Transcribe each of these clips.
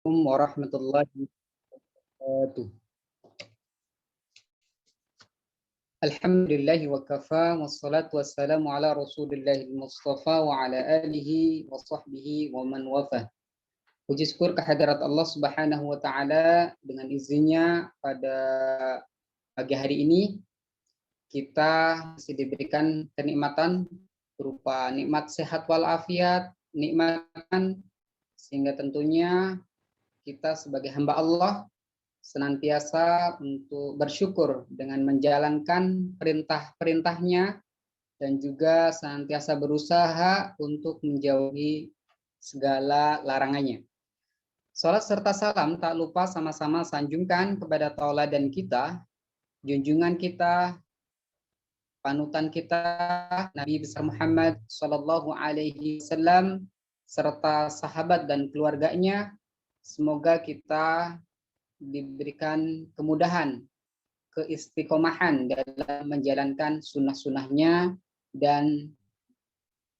Assalamualaikum warahmatullahi wabarakatuh. Alhamdulillahi wa kafa, wassalatu wassalamu ala rasulillahil mustafa wa ala alihi wa sahbihi wa man wafa. Puji syukur kehadirat Allah subhanahu wa ta'ala, dengan izinnya pada pagi hari ini kita masih diberikan kenikmatan berupa nikmat sehat walafiat, nikmatan, sehingga tentunya kita sebagai hamba Allah senantiasa untuk bersyukur dengan menjalankan perintah-perintahnya dan juga senantiasa berusaha untuk menjauhi segala larangannya. Salat serta salam tak lupa sama-sama sanjungkan kepada tauladan kita, junjungan kita, panutan kita, Nabi besar Muhammad Sallallahu Alaihi Wasallam, serta sahabat dan keluarganya. Semoga kita diberikan kemudahan, keistiqomahan dalam menjalankan sunnah-sunnahnya dan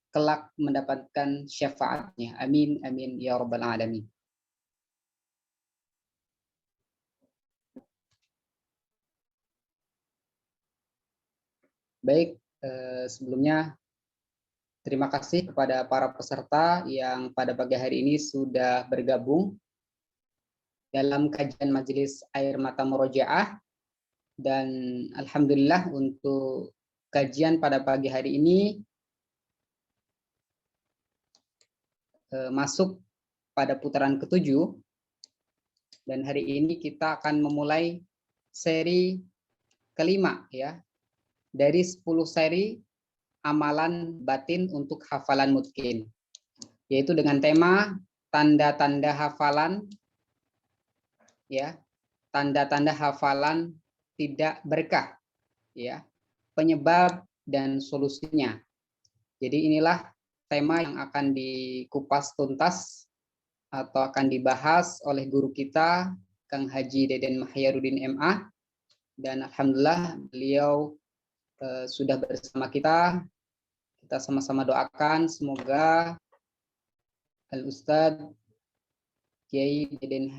kelak mendapatkan syafaatnya. Amin, amin, ya rabbal alamin. Baik, sebelumnya terima kasih kepada para peserta yang pada pagi hari ini sudah bergabung dalam kajian Majelis Air Mata Murojaah, dan alhamdulillah untuk kajian pada pagi hari ini masuk pada putaran ke-7, dan hari ini kita akan memulai seri kelima ya dari 10 seri amalan batin untuk hafalan mutqin, yaitu dengan tema tanda-tanda hafalan ya, tanda-tanda hafalan tidak berkah ya, penyebab dan solusinya. Jadi inilah tema yang akan dikupas tuntas atau akan dibahas oleh guru kita Kang Haji Deden Mahyarudin MA, dan alhamdulillah beliau sudah bersama kita. Kita sama-sama doakan semoga Al-Ustadz Kiai Deden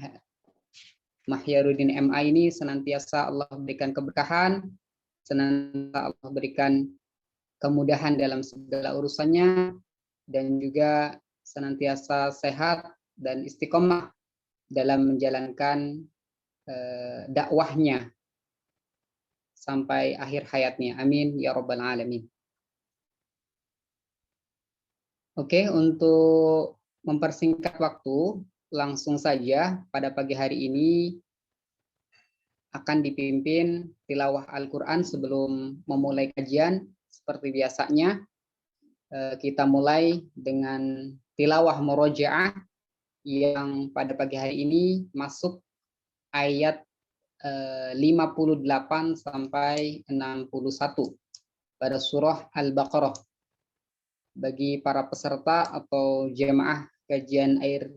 Mahyarudin MA ini senantiasa Allah berikan keberkahan, senantiasa Allah berikan kemudahan dalam segala urusannya, dan juga senantiasa sehat dan istiqomah dalam menjalankan dakwahnya sampai akhir hayatnya. Amin ya rabbal alamin. Oke, untuk mempersingkat waktu, langsung saja pada pagi hari ini akan dipimpin tilawah Al-Quran. Sebelum memulai kajian, seperti biasanya kita mulai dengan tilawah murojaah yang pada pagi hari ini masuk ayat 58 sampai 61 pada surah Al-Baqarah. Bagi para peserta atau jemaah kajian air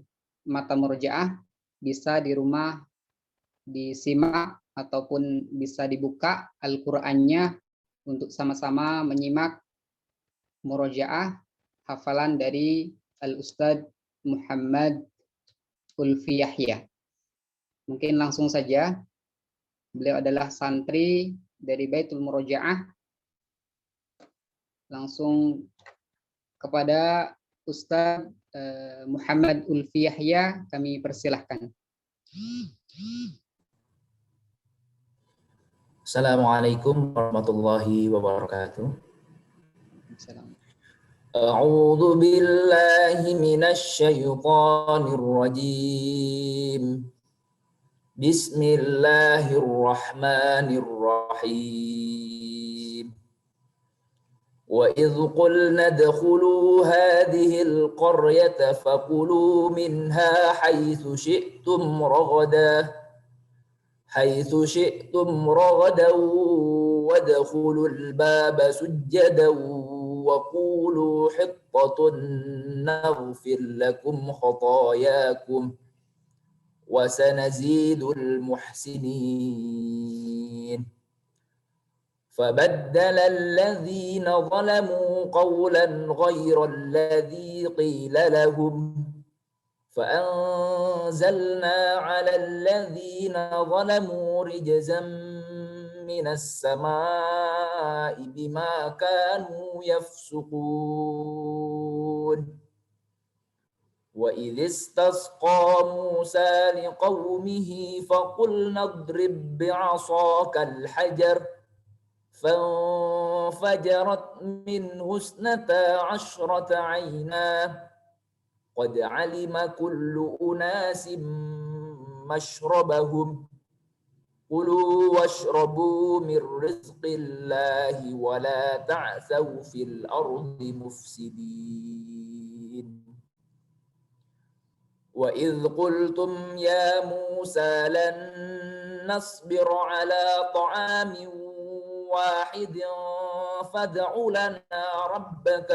mata murojaah, bisa di rumah disimak ataupun bisa dibuka Al-Qur'annya untuk sama-sama menyimak murojaah hafalan dari Al-Ustadz Muhammad Ulfi Yahya. Mungkin langsung saja, beliau adalah santri dari Baitul Murojaah. Langsung kepada Ustadz Muhammad Ulfi Yahya kami persilahkan. Assalamualaikum warahmatullahi wabarakatuh. Assalamualaikum. A'udzu billahi minasy syaithanir rajim. Bismillahirrahmanirrahim. وَإِذْ قُلْنَا ادْخُلُوا هَٰذِهِ الْقَرْيَةَ فَكُلُوا مِنْهَا حَيْثُ شِئْتُمْ رَغَدًا وَادْخُلُوا الْبَابَ سُجَّدًا وَقُولُوا حِطَّةٌ نَغْفِرْ لَكُمْ خَطَايَاكُمْ وَسَنَزِيدُ الْمُحْسِنِينَ. فبدل الذين ظلموا قولا غير الذي قيل لهم فأنزلنا على الذين ظلموا رجزا من السماء بما كانوا يفسقون وإذ استسقى موسى لقومه فقلنا اضرب بعصاك الحجر فانفجرت منه 12 عينا قد علم كل أناس مشربهم كلوا واشربوا من رزق الله ولا تعثوا في الأرض مفسدين وإذ قلتم يا موسى لن نصبر على طعام واحد فادع لنا ربك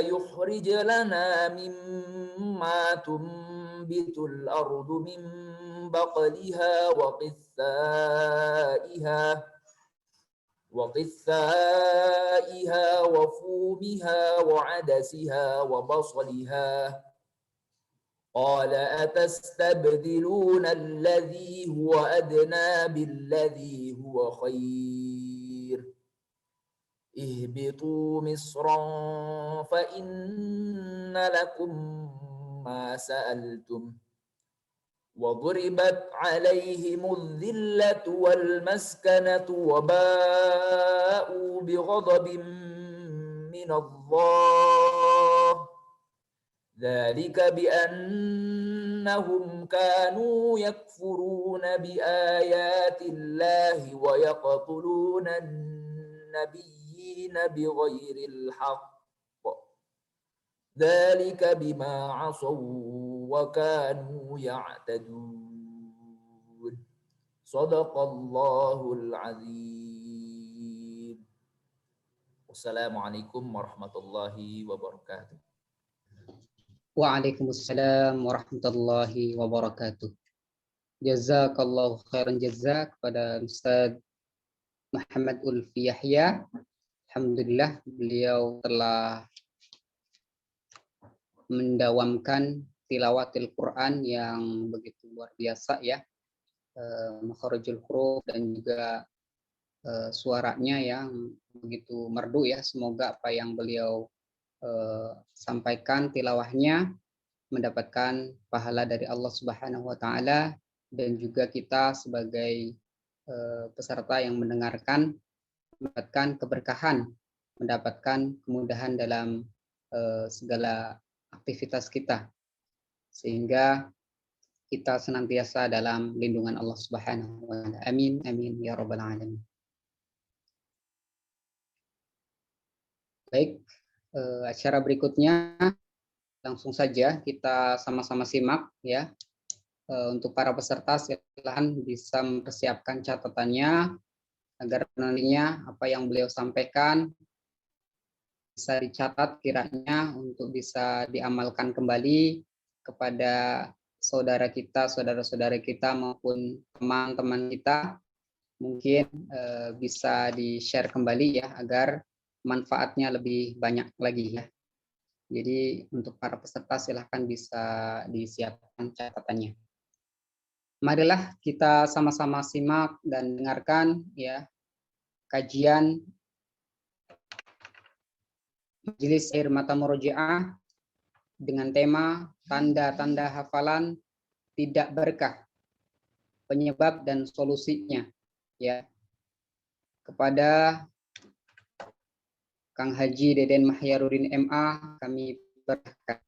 يخرج لنا مما تنبت الأرض من بقلها وقثائها وفومها وعدسها وبصلها قال أتستبدلون الذي هو أدنى بالذي هو خير اهبطوا مصرا فإن لكم ما سألتم وضربت عليهم الذلة والمسكنة وباءوا بغضب من الله ذلك بأنهم كانوا يكفرون بآيات الله ويقتلون النبيين بغير الحق ذلك بما عصوا وكانوا يعتدون صدق الله العظيم والسلام عليكم ورحمة الله وبركاته. Waalaikumsalam warahmatullahi wabarakatuh. Jazakallahu khairan jazak kepada Ustaz Muhammad Ulfi Yahya. Alhamdulillah beliau telah mendawamkan tilawatil Quran yang begitu luar biasa ya. Makharijul huruf dan juga suaranya yang begitu merdu ya. Semoga apa yang beliau sampaikan tilawahnya mendapatkan pahala dari Allah Subhanahu wa taala dan juga kita sebagai peserta yang mendengarkan mendapatkan keberkahan, mendapatkan kemudahan dalam segala aktivitas kita sehingga kita senantiasa dalam lindungan Allah Subhanahu wa taala. Amin amin ya rabbal alamin. Baik, acara berikutnya langsung saja kita sama-sama simak ya. Untuk para peserta silakan bisa mempersiapkan catatannya agar nantinya apa yang beliau sampaikan bisa dicatat kiranya untuk bisa diamalkan kembali kepada saudara kita, saudara-saudara kita maupun teman-teman kita. Mungkin bisa di-share kembali ya agar manfaatnya lebih banyak lagi ya. Jadi untuk para peserta silahkan bisa disiapkan catatannya. Marilah kita sama-sama simak dan dengarkan ya kajian Majelis Air Mata Murojaah dengan tema tanda-tanda hafalan tidak berkah, penyebab dan solusinya ya. Kepada Kang Haji Deden Mahyarudin MA kami persilakan.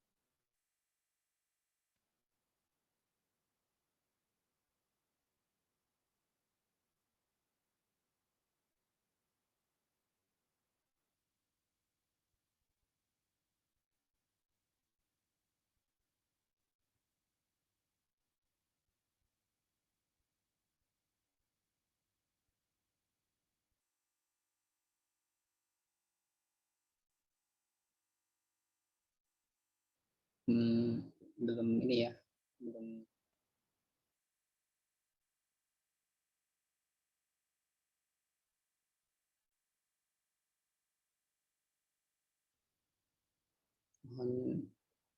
Belum ini ya, belum.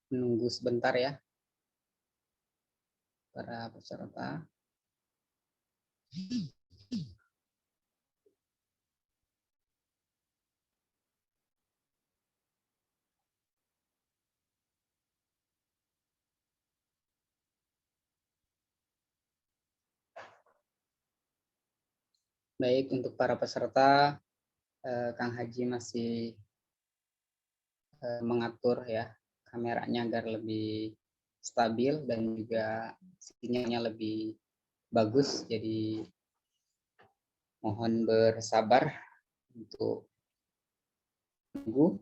menunggu sebentar ya para peserta. Baik, untuk para peserta, Kang Haji masih mengatur ya kameranya agar lebih stabil dan juga sinyalnya lebih bagus. Jadi mohon bersabar untuk menunggu.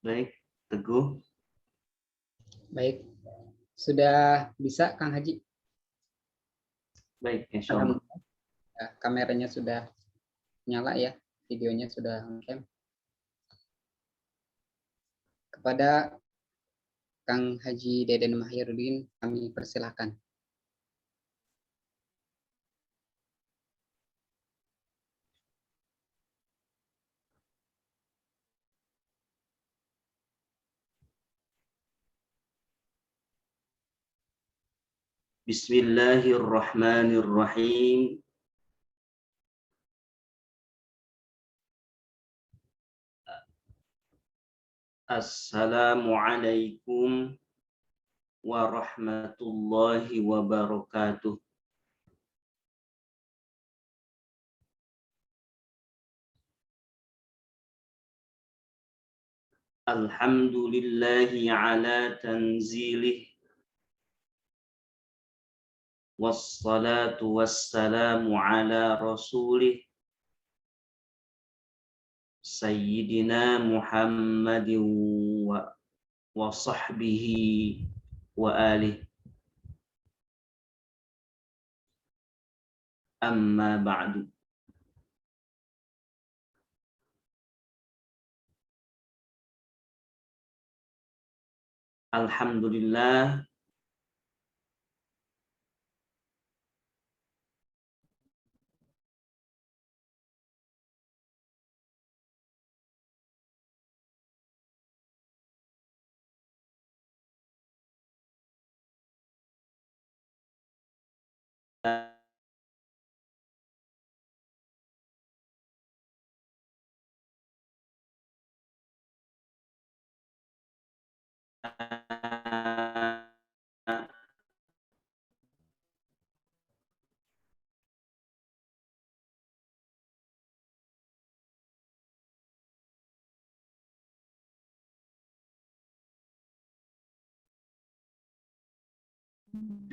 Baik, Teguh. Baik, sudah bisa Kang Haji? Baik, insya Allah. Alhamdulillah. Ya, kameranya sudah nyala ya, videonya sudah on-cam. Kepada Kang Haji Deden Mahyarudin, kami persilahkan. Bismillahirrahmanirrahim. Assalamualaikum warahmatullahi wabarakatuh. Alhamdulillahi ala tanzilih. Wassalatu wassalamu ala rasulih. Sayyidina Muhammadin wa sahbihi wa alih. Amma ba'du. Alhamdulillah,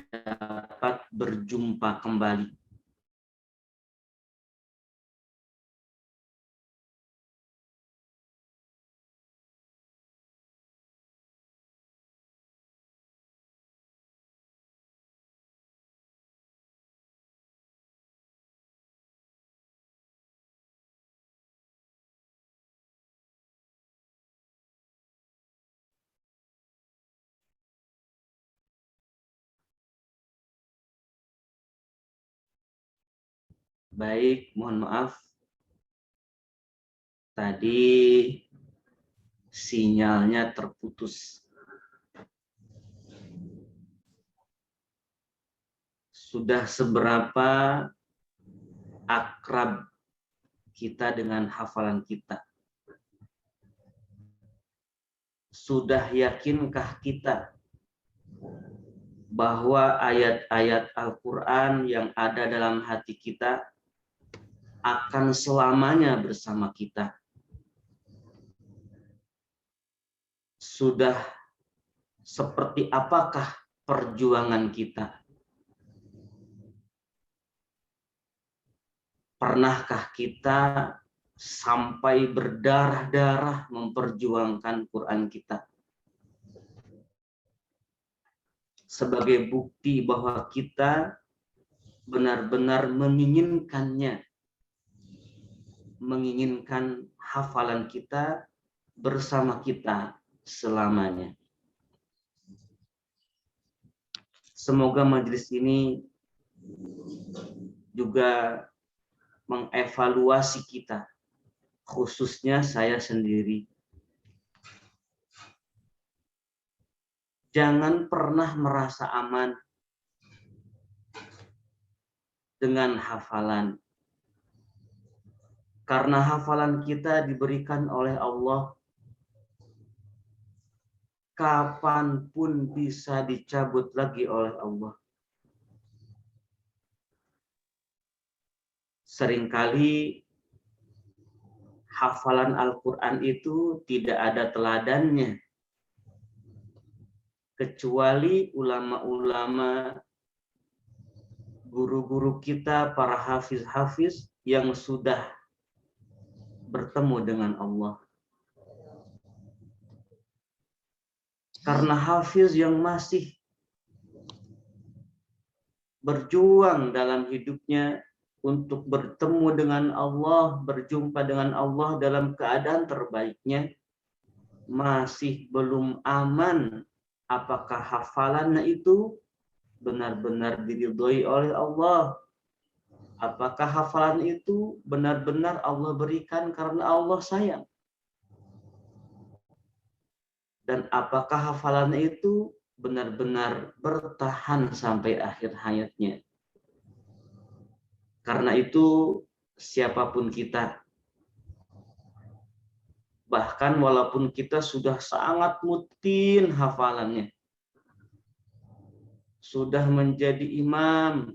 dapat berjumpa kembali. Baik, mohon maaf. Tadi sinyalnya terputus. Sudah seberapa akrab kita dengan hafalan kita? Sudah yakinkah kita bahwa ayat-ayat Al-Quran yang ada dalam hati kita akan selamanya bersama kita? Sudah seperti apakah perjuangan kita? Pernahkah kita sampai berdarah-darah memperjuangkan Quran kita sebagai bukti bahwa kita benar-benar menginginkannya, menginginkan hafalan kita bersama kita selamanya. Semoga majelis ini juga mengevaluasi kita, khususnya saya sendiri. Jangan pernah merasa aman dengan hafalan. Karena hafalan kita diberikan oleh Allah, kapanpun bisa dicabut lagi oleh Allah. Seringkali hafalan Al-Quran itu tidak ada teladannya, kecuali ulama-ulama, guru-guru kita, para hafiz-hafiz yang sudah bertemu dengan Allah. Karena hafiz yang masih berjuang dalam hidupnya untuk bertemu dengan Allah, berjumpa dengan Allah dalam keadaan terbaiknya, masih belum aman apakah hafalannya itu benar-benar diridhoi oleh Allah. Apakah hafalan itu benar-benar Allah berikan karena Allah sayang? Dan apakah hafalannya itu benar-benar bertahan sampai akhir hayatnya? Karena itu siapapun kita, bahkan walaupun kita sudah sangat mutin hafalannya, sudah menjadi imam,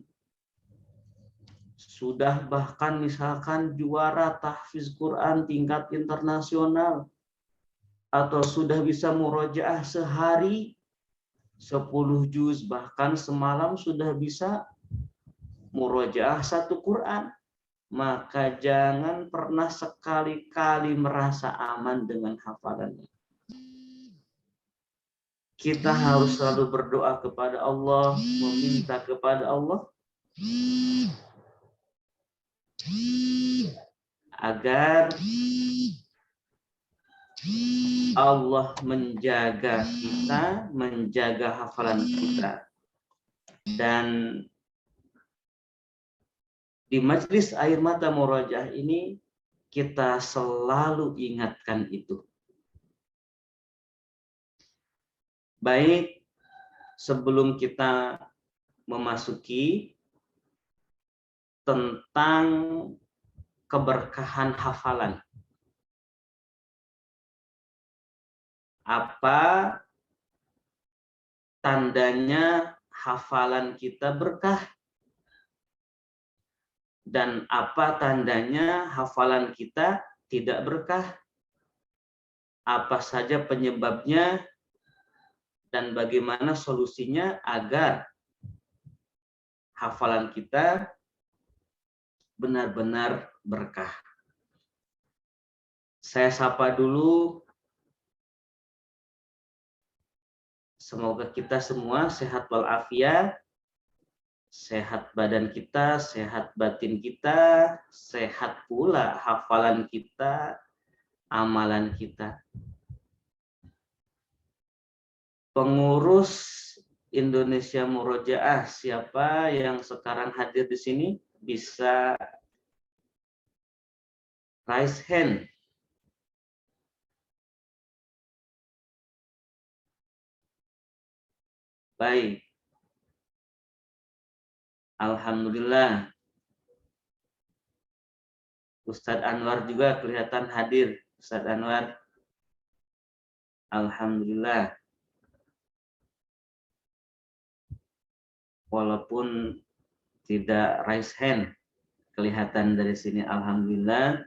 sudah bahkan misalkan juara tahfiz Quran tingkat internasional, atau sudah bisa murojaah sehari 10 juz, bahkan semalam sudah bisa murojaah 1 Quran, maka jangan pernah sekali-kali merasa aman dengan hafalannya. Kita harus selalu berdoa kepada Allah, meminta kepada Allah agar Allah menjaga kita, menjaga hafalan kita. Dan di Majelis Air Mata Murojaah ini kita selalu ingatkan itu. Baik, sebelum kita memasuki tentang keberkahan hafalan. Apa tandanya hafalan kita berkah? Dan apa tandanya hafalan kita tidak berkah? Apa saja penyebabnya dan bagaimana solusinya agar hafalan kita benar-benar berkah? Saya sapa dulu. Semoga kita semua sehat walafiat. Sehat badan kita, sehat batin kita, sehat pula hafalan kita, amalan kita. Pengurus Indonesia Murojaah, siapa yang sekarang hadir di sini bisa raise hand. Baik. Alhamdulillah. Ustadz Anwar juga kelihatan hadir. Ustadz Anwar. Alhamdulillah. Walaupun tidak raise hand, kelihatan dari sini. Alhamdulillah.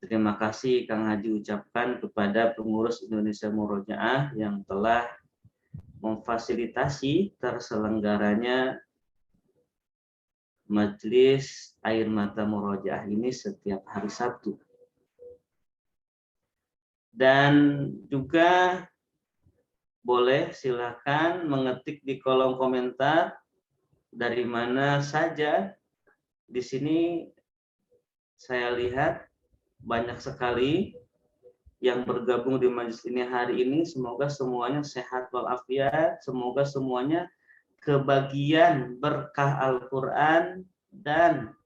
Terima kasih Kang Haji ucapkan kepada pengurus Indonesia Murojaah yang telah memfasilitasi terselenggaranya majelis air mata murojaah ini setiap hari Sabtu. Dan juga boleh silakan mengetik di kolom komentar dari mana saja. Di sini saya lihat banyak sekali yang bergabung di majelis ini hari ini. Semoga semuanya sehat walafiat, semoga semuanya kebagian berkah Al-Quran dan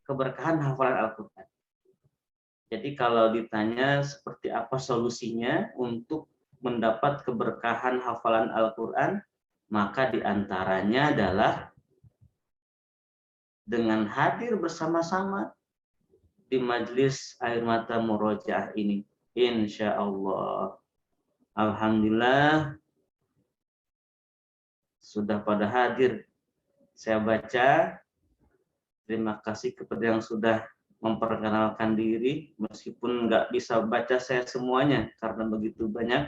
keberkahan hafalan Al-Quran. Jadi kalau ditanya seperti apa solusinya untuk mendapat keberkahan hafalan Al-Quran, maka diantaranya adalah dengan hadir bersama-sama di majelis air mata murojaah ini. Insya Allah. Alhamdulillah sudah pada hadir. Saya baca. Terima kasih kepada yang sudah memperkenalkan diri, meskipun nggak bisa baca saya semuanya karena begitu banyak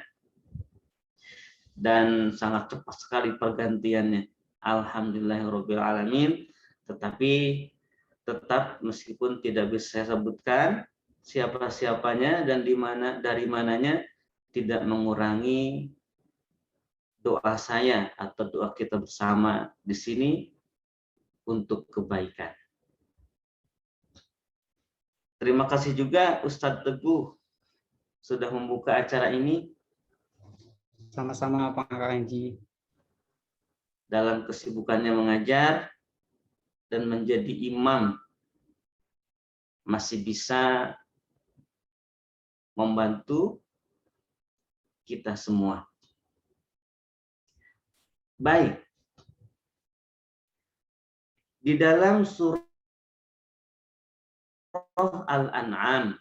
dan sangat cepat sekali pergantiannya. Alhamdulillahirabbil alamin. Tetapi tetap meskipun tidak bisa saya sebutkan siapa-siapanya dan dari mananya, tidak mengurangi doa saya atau doa kita bersama di sini untuk kebaikan. Terima kasih juga Ustadz Teguh sudah membuka acara ini. Sama-sama Pak Haji. Dalam kesibukannya mengajar dan menjadi imam, masih bisa membantu kita semua. Baik. Di dalam surah Al-An'am,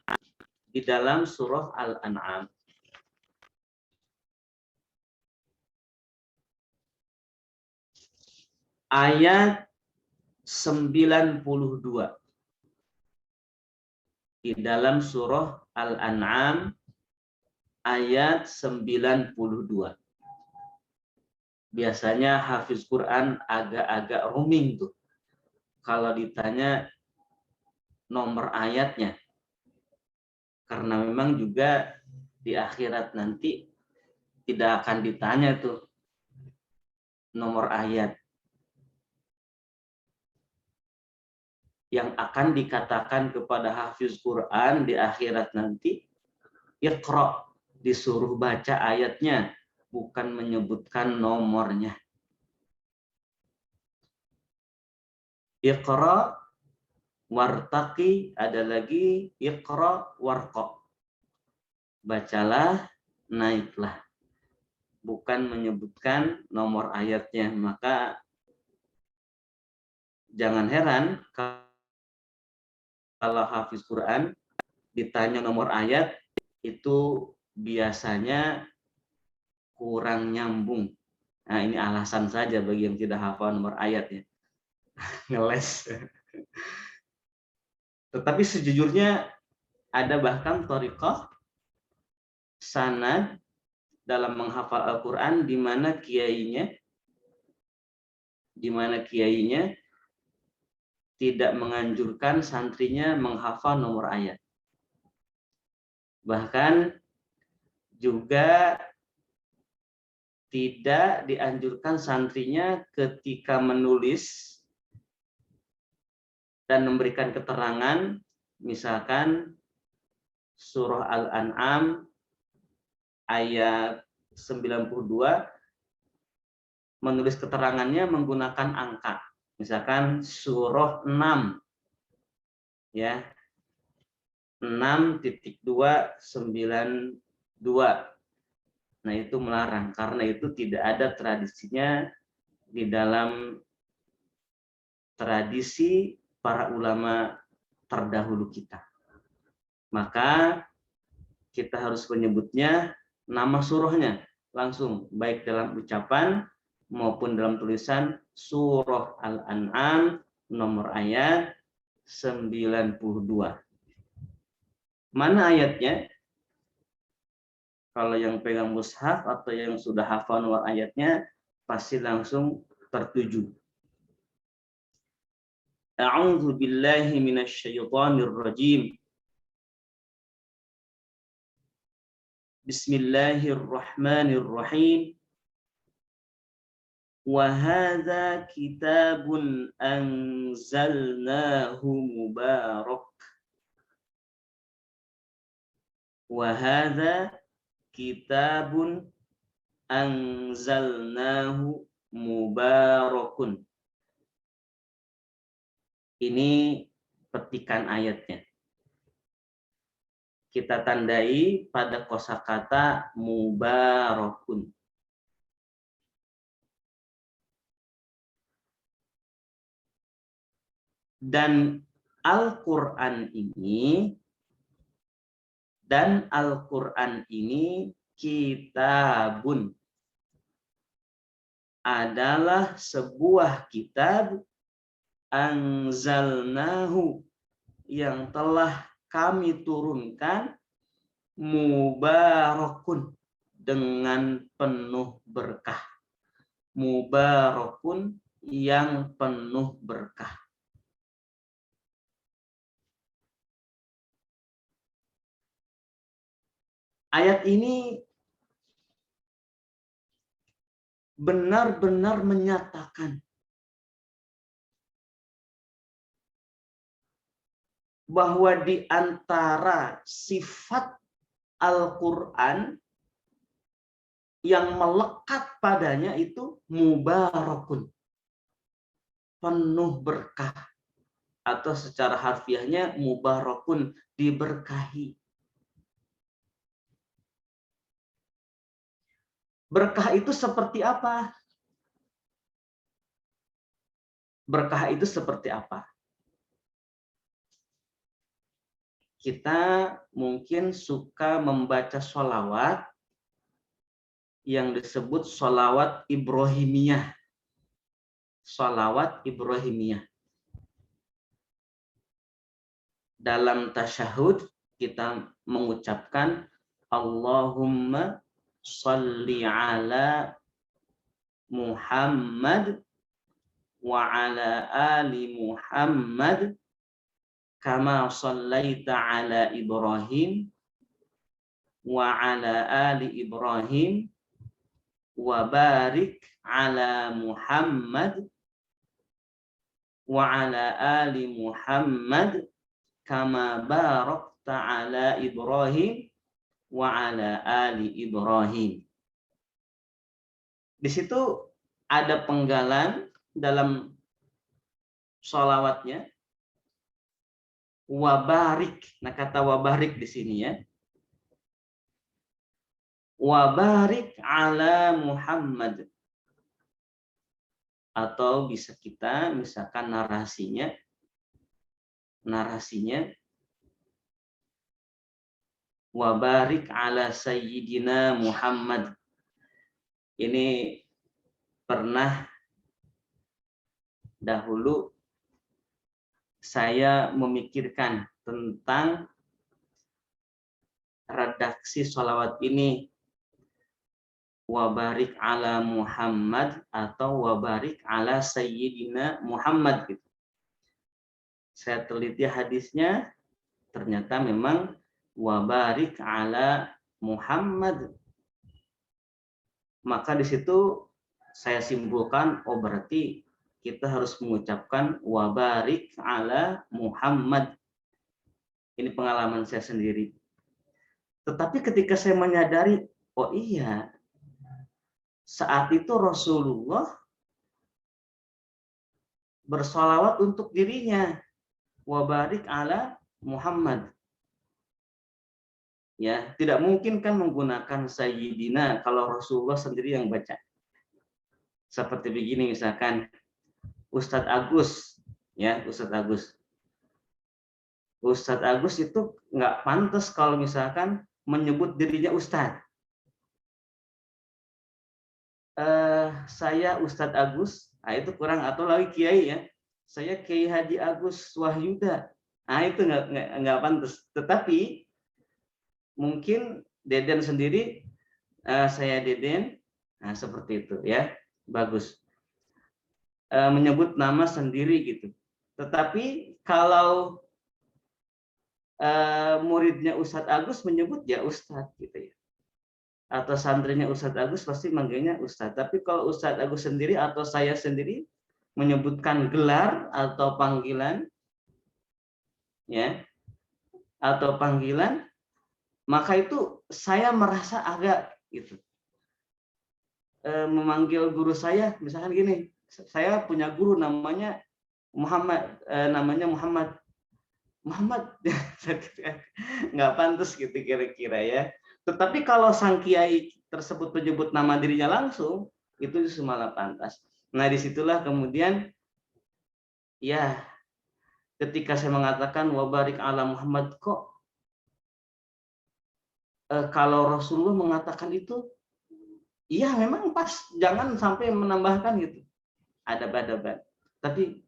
ayat 92. Di dalam surah Al-An'am ayat 92. Biasanya hafiz Quran agak-agak roaming tuh. Kalau ditanya nomor ayatnya. Karena memang juga di akhirat nanti tidak akan ditanya tuh nomor ayat. Yang akan dikatakan kepada hafiz Quran di akhirat nanti, Iqra, disuruh baca ayatnya, bukan menyebutkan nomornya. Iqra wartaqi, ada lagi Iqra warqa. Bacalah, naiklah. Bukan menyebutkan nomor ayatnya. Maka jangan heran kalau hafiz Quran ditanya nomor ayat, itu biasanya kurang nyambung. Nah, ini alasan saja bagi yang tidak hafal nomor ayatnya. Ngeles. Tetapi sejujurnya ada bahkan thariqah sanad dalam menghafal Al-Quran di mana kiainya tidak menganjurkan santrinya menghafal nomor ayat. Bahkan juga tidak dianjurkan santrinya ketika menulis dan memberikan keterangan, misalkan surah Al-An'am ayat 92, menulis keterangannya menggunakan angka. Misalkan surah 6, ya, 6.292. Nah, itu melarang karena itu tidak ada tradisinya di dalam tradisi para ulama terdahulu kita. Maka kita harus menyebutnya nama surahnya langsung, baik dalam ucapan maupun dalam tulisan, surah Al-An'am nomor ayat 92. Mana ayatnya? Kalau yang pegang mushaf atau yang sudah hafal nomor ayatnya pasti langsung tertuju. A'udzu billahi minasyaitonir rajim. Bismillahirrahmanirrahim. Wa hadza kitabun anzalnahu mubarak. Wa hadza kitabun anzalnahu mubarakun. Ini petikan ayatnya. Kita tandai pada kosakata mubarakun. Dan Al-Quran ini kitabun, adalah sebuah kitab anzalnahu, yang telah kami turunkan, mubarakun, dengan penuh berkah. Mubarakun, yang penuh berkah. Ayat ini benar-benar menyatakan bahwa di antara sifat Al-Quran yang melekat padanya itu mubarakun, penuh berkah, atau secara harfiahnya mubarakun, diberkahi. Berkah itu seperti apa? Berkah itu seperti apa? Kita mungkin suka membaca sholawat yang disebut sholawat Ibrahimiyah. Sholawat Ibrahimiyah. Dalam tasyahud kita mengucapkan Allahumma sholli ala Muhammad wa ala ali Muhammad kama shallaita ala Ibrahim wa ala ali Ibrahim wa barik ala Muhammad wa ala ali Muhammad kama barakta ala Ibrahim wa ala ali Ibrahim. Di situ ada penggalan dalam sholawatnya, wabarik. Nah, kata wabarik di sini ya. Wabarik ala Muhammad. Atau bisa kita misalkan narasinya wabarik ala Sayyidina Muhammad. Ini pernah dahulu saya memikirkan tentang redaksi sholawat ini, wabarik ala Muhammad atau wabarik ala Sayyidina Muhammad gitu. Saya teliti hadisnya, ternyata memang wabarik ala Muhammad. Maka di situ saya simpulkan, oh berarti kita harus mengucapkan wabarik ala Muhammad. Ini pengalaman saya sendiri. Tetapi ketika saya menyadari, oh iya, saat itu Rasulullah bersolawat untuk dirinya, wabarik ala Muhammad. Ya, tidak mungkin kan menggunakan Sayyidina kalau Rasulullah sendiri yang baca. Seperti begini misalkan, Ustadz Agus, ya Ustadz Agus. Ustadz Agus itu nggak pantas kalau misalkan menyebut dirinya Ustadz. Saya Ustadz Agus, nah itu kurang, atau lagi Kiai ya. Saya Kiai Haji Agus Wahyuda, nah itu nggak pantas. Tetapi mungkin Deden sendiri, saya Deden, nah seperti itu ya, bagus. Menyebut nama sendiri gitu. Tetapi kalau muridnya Ustadz Agus menyebut ya Ustadz gitu ya. Atau santrinya Ustadz Agus pasti manggilnya Ustadz. Tapi kalau Ustadz Agus sendiri atau saya sendiri menyebutkan gelar atau panggilan, ya, atau panggilan, maka itu saya merasa agak gitu. Memanggil guru saya, misalkan gini, saya punya guru namanya Muhammad, Muhammad, nggak pantas gitu kira-kira ya. Tetapi kalau sang kiai tersebut menyebut nama dirinya langsung, itu justru malah pantas. Nah disitulah kemudian ya ketika saya mengatakan wabarik ala Muhammad, kok kalau Rasulullah mengatakan itu, iya memang pas, jangan sampai menambahkan gitu, adab-adaban. Tapi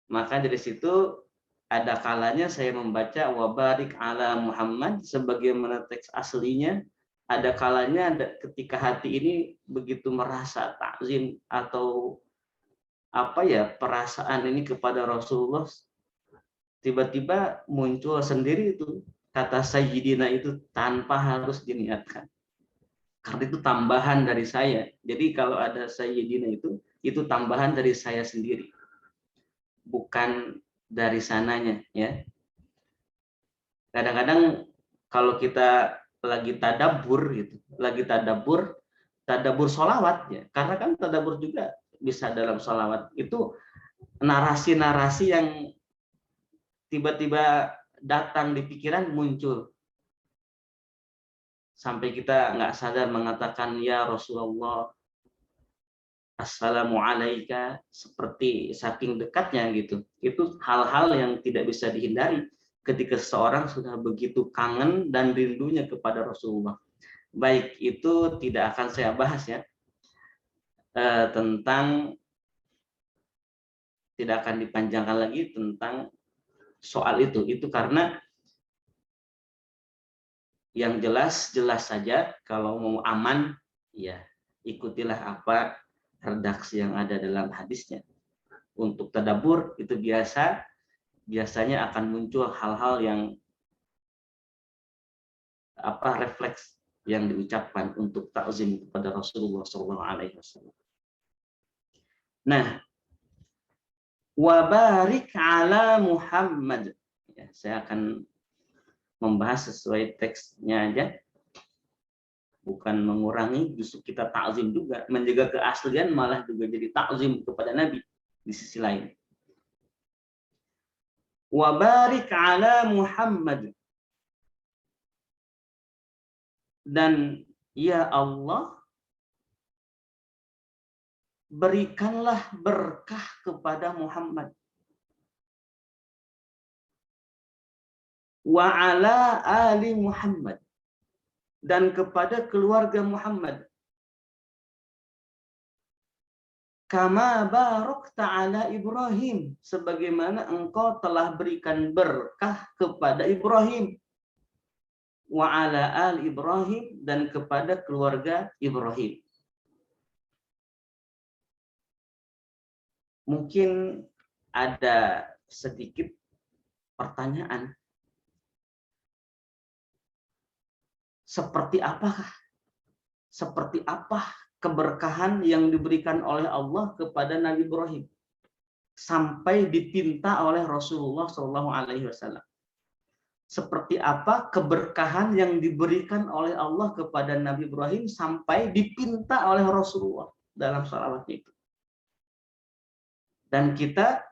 maka dari situ ada kalanya saya membaca wabarik ala Muhammad sebagaimana teks aslinya. Ada kalanya ketika hati ini begitu merasa takzim atau apa ya, perasaan ini kepada Rasulullah, tiba-tiba muncul sendiri itu kata Sayyidina itu tanpa harus diniatkan. Karena itu tambahan dari saya. Jadi kalau ada Sayyidina itu tambahan dari saya sendiri. Bukan dari sananya ya. Kadang-kadang kalau kita lagi tadabbur gitu, tadabbur sholawat ya, karena kan tadabbur juga bisa dalam sholawat, itu narasi-narasi yang tiba-tiba datang di pikiran muncul sampai kita nggak sadar mengatakan ya Rasulullah, Assalamualaikum, seperti saking dekatnya gitu. Itu hal-hal yang tidak bisa dihindari ketika seseorang sudah begitu kangen dan rindunya kepada Rasulullah. Baik, itu tidak akan saya bahas ya, tentang, tidak akan dipanjangkan lagi tentang soal itu karena yang jelas saja kalau mau aman ya ikutilah apa redaksi yang ada dalam hadisnya. Untuk tadabbur itu biasanya akan muncul hal-hal yang refleks yang diucapkan untuk ta'zim kepada Rasulullah SAW. Nah, wabarik ala Muhammad. Ya, saya akan membahas sesuai teksnya aja. Bukan mengurangi, justru kita ta'zim juga, menjaga keaslian malah juga jadi ta'zim kepada Nabi di sisi lain. Wa barik ala Muhammad, dan ya Allah berikanlah berkah kepada Muhammad. Wa ala ali Muhammad, dan kepada keluarga Muhammad. Kama barakta ala Ibrahim, sebagaimana engkau telah berikan berkah kepada Ibrahim. Wa ala al Ibrahim, dan kepada keluarga Ibrahim. Mungkin ada sedikit pertanyaan. Seperti apa keberkahan yang diberikan oleh Allah kepada Nabi Ibrahim sampai dipinta oleh Rasulullah SAW? Seperti apa keberkahan yang diberikan oleh Allah kepada Nabi Ibrahim sampai dipinta oleh Rasulullah dalam salawatnya itu? Dan kita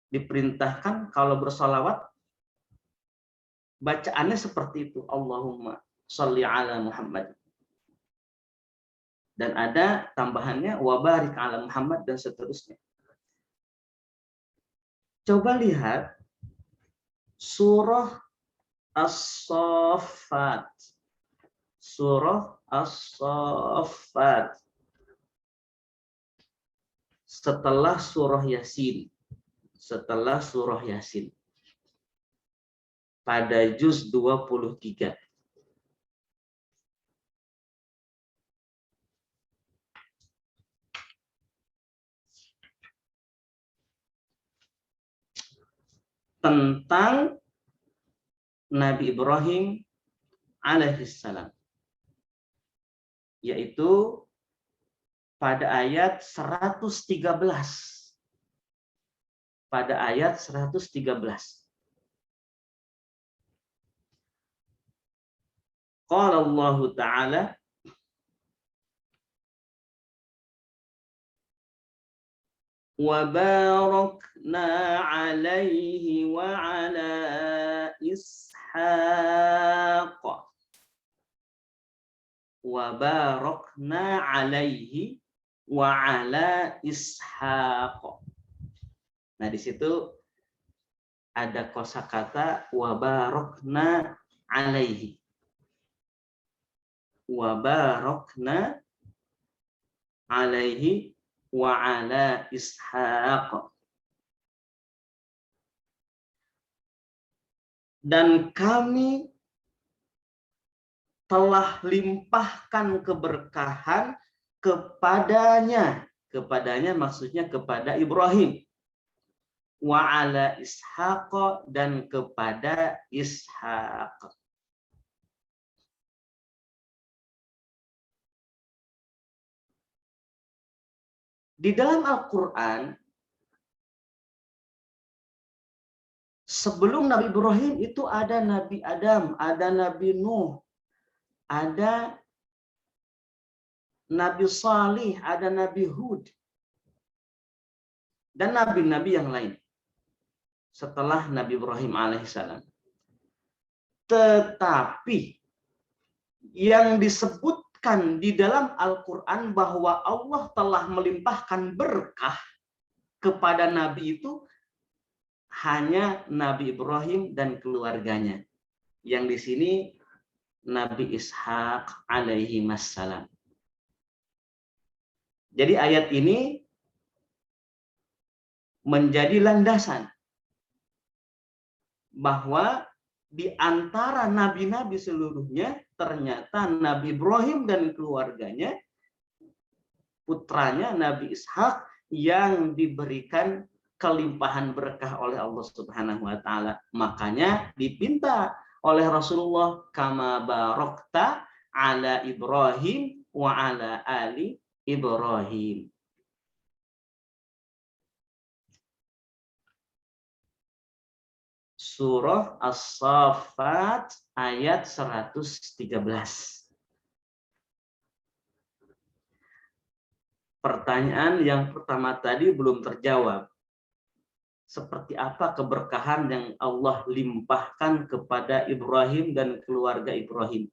diperintahkan kalau bersalawat bacaannya seperti itu, Allahumma sholli ala Muhammad. Dan ada tambahannya wa barik ala Muhammad dan seterusnya. Coba lihat surah As-Saffat. Surah As-Saffat. Setelah surah Yasin. Pada juz 23. tentang Nabi Ibrahim alaihissalam, yaitu pada ayat 113. Pada ayat 113. Qala Allah Ta'ala wa barakna alaihi wa ala ishaq wa barakna alaihi wa ala ishaq. Nah, di situ ada kosakata wa barakna alaihi. Wa barakna alaihi wa ala ishaq. Dan kami telah limpahkan keberkahan kepadanya. Kepadanya maksudnya kepada Ibrahim. Wa ala ishaq, dan kepada Ishaq. Di dalam Al-Quran, sebelum Nabi Ibrahim itu ada Nabi Adam, ada Nabi Nuh, ada Nabi Salih, ada Nabi Hud, dan nabi-nabi yang lain setelah Nabi Ibrahim alaihissalam. Tetapi yang disebutkan di dalam Al-Quran bahwa Allah telah melimpahkan berkah kepada Nabi itu hanya Nabi Ibrahim dan keluarganya. Yang di sini Nabi Ishaq alaihi wassalam. Jadi ayat ini menjadi landasan bahwa di antara nabi-nabi seluruhnya ternyata Nabi Ibrahim dan keluarganya, putranya Nabi Ishaq, yang diberikan kelimpahan berkah oleh Allah Subhanahu wa taala. Makanya dipinta oleh Rasulullah, kama barakta ala Ibrahim wa ala ali Ibrahim. Surah As-Saffat ayat 113. Pertanyaan yang pertama tadi belum terjawab. Seperti apa keberkahan yang Allah limpahkan kepada Ibrahim dan keluarga Ibrahim?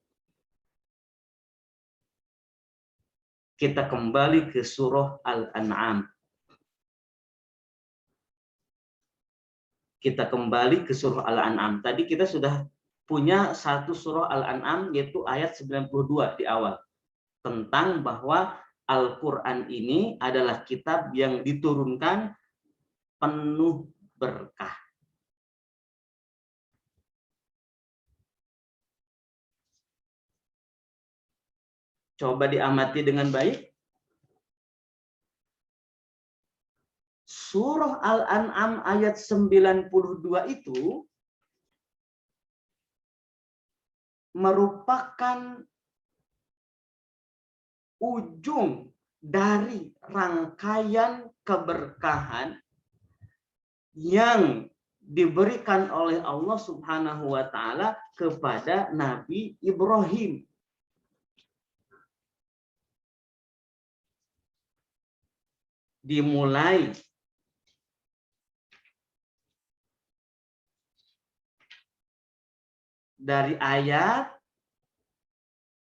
Kita kembali ke surah Al-An'am. Kita kembali ke surah Al-An'am. Tadi kita sudah punya satu surah Al-An'am, yaitu ayat 92 di awal. Tentang bahwa Al-Quran ini adalah kitab yang diturunkan penuh berkah. Coba diamati dengan baik. Surah Al-An'am ayat 92 itu merupakan ujung dari rangkaian keberkahan yang diberikan oleh Allah Subhanahu wa taala kepada Nabi Ibrahim. Dimulai dari ayat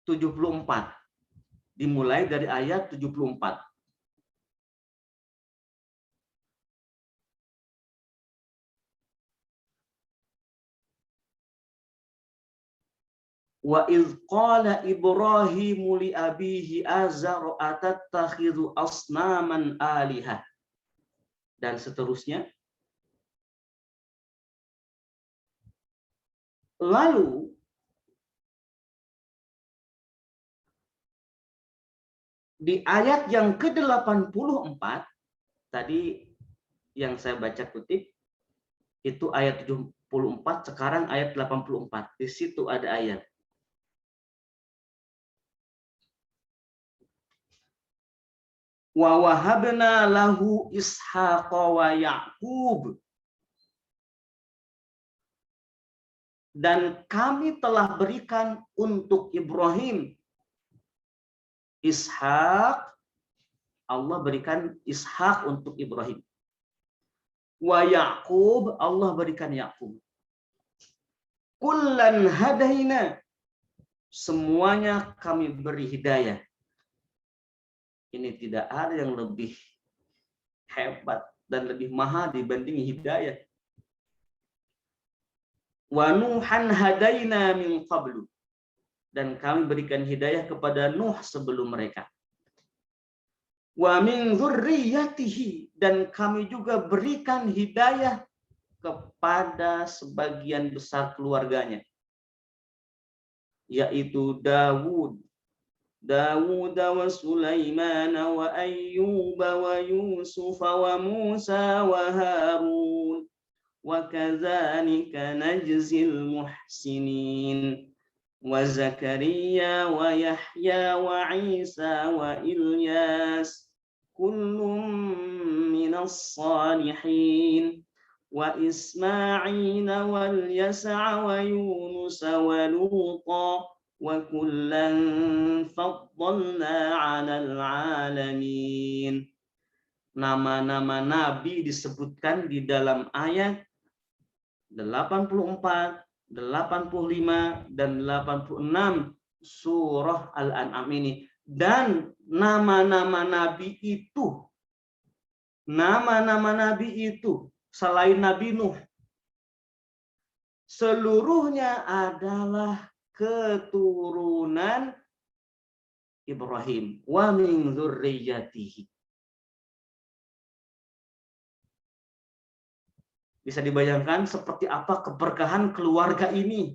74. Dimulai dari ayat 74. Wa idz qala Ibrahimu li abihi azar atattakhidhu asnaman alihah. Dan seterusnya. Lalu di ayat yang ke-84 tadi yang saya baca kutip, Itu ayat 74, sekarang ayat 84. Di situ ada ayat. Wa wahabna lahu Ishaqa wa Ya'qub. Dan kami telah berikan untuk Ibrahim Ishak, Allah berikan Ishak untuk Ibrahim. Wa Ya'qub, Allah berikan Ya'qub. Kullan hadaina, semuanya kami beri hidayah. Ini tidak ada yang lebih hebat dan lebih mahal dibanding hidayah. Wa Nuhan hadaina min qablu, dan kami berikan hidayah kepada Nuh sebelum mereka. Wa min dzurriyyatihi, dan kami juga berikan hidayah kepada sebagian besar keluarganya, yaitu Dawud wa Sulaiman wa Ayyub wa Yusuf wa Musa wa Harun wa kadzalika najzil muhsinin wa Zakaria wa Yahya wa Isa wa Ilyas kullum minas salihin wa Ismail wal Yas'a wa Yunus wa Luta wa kullan faddalna 'alal 'alamin. Nama-nama nabi disebutkan di dalam ayat 84, 85 dan 86 surah Al-An'am ini. Dan nama-nama nabi itu selain Nabi Nuh seluruhnya adalah keturunan Ibrahim. Wa min dzurriyyatihi. Bisa dibayangkan seperti apa keberkahan keluarga ini.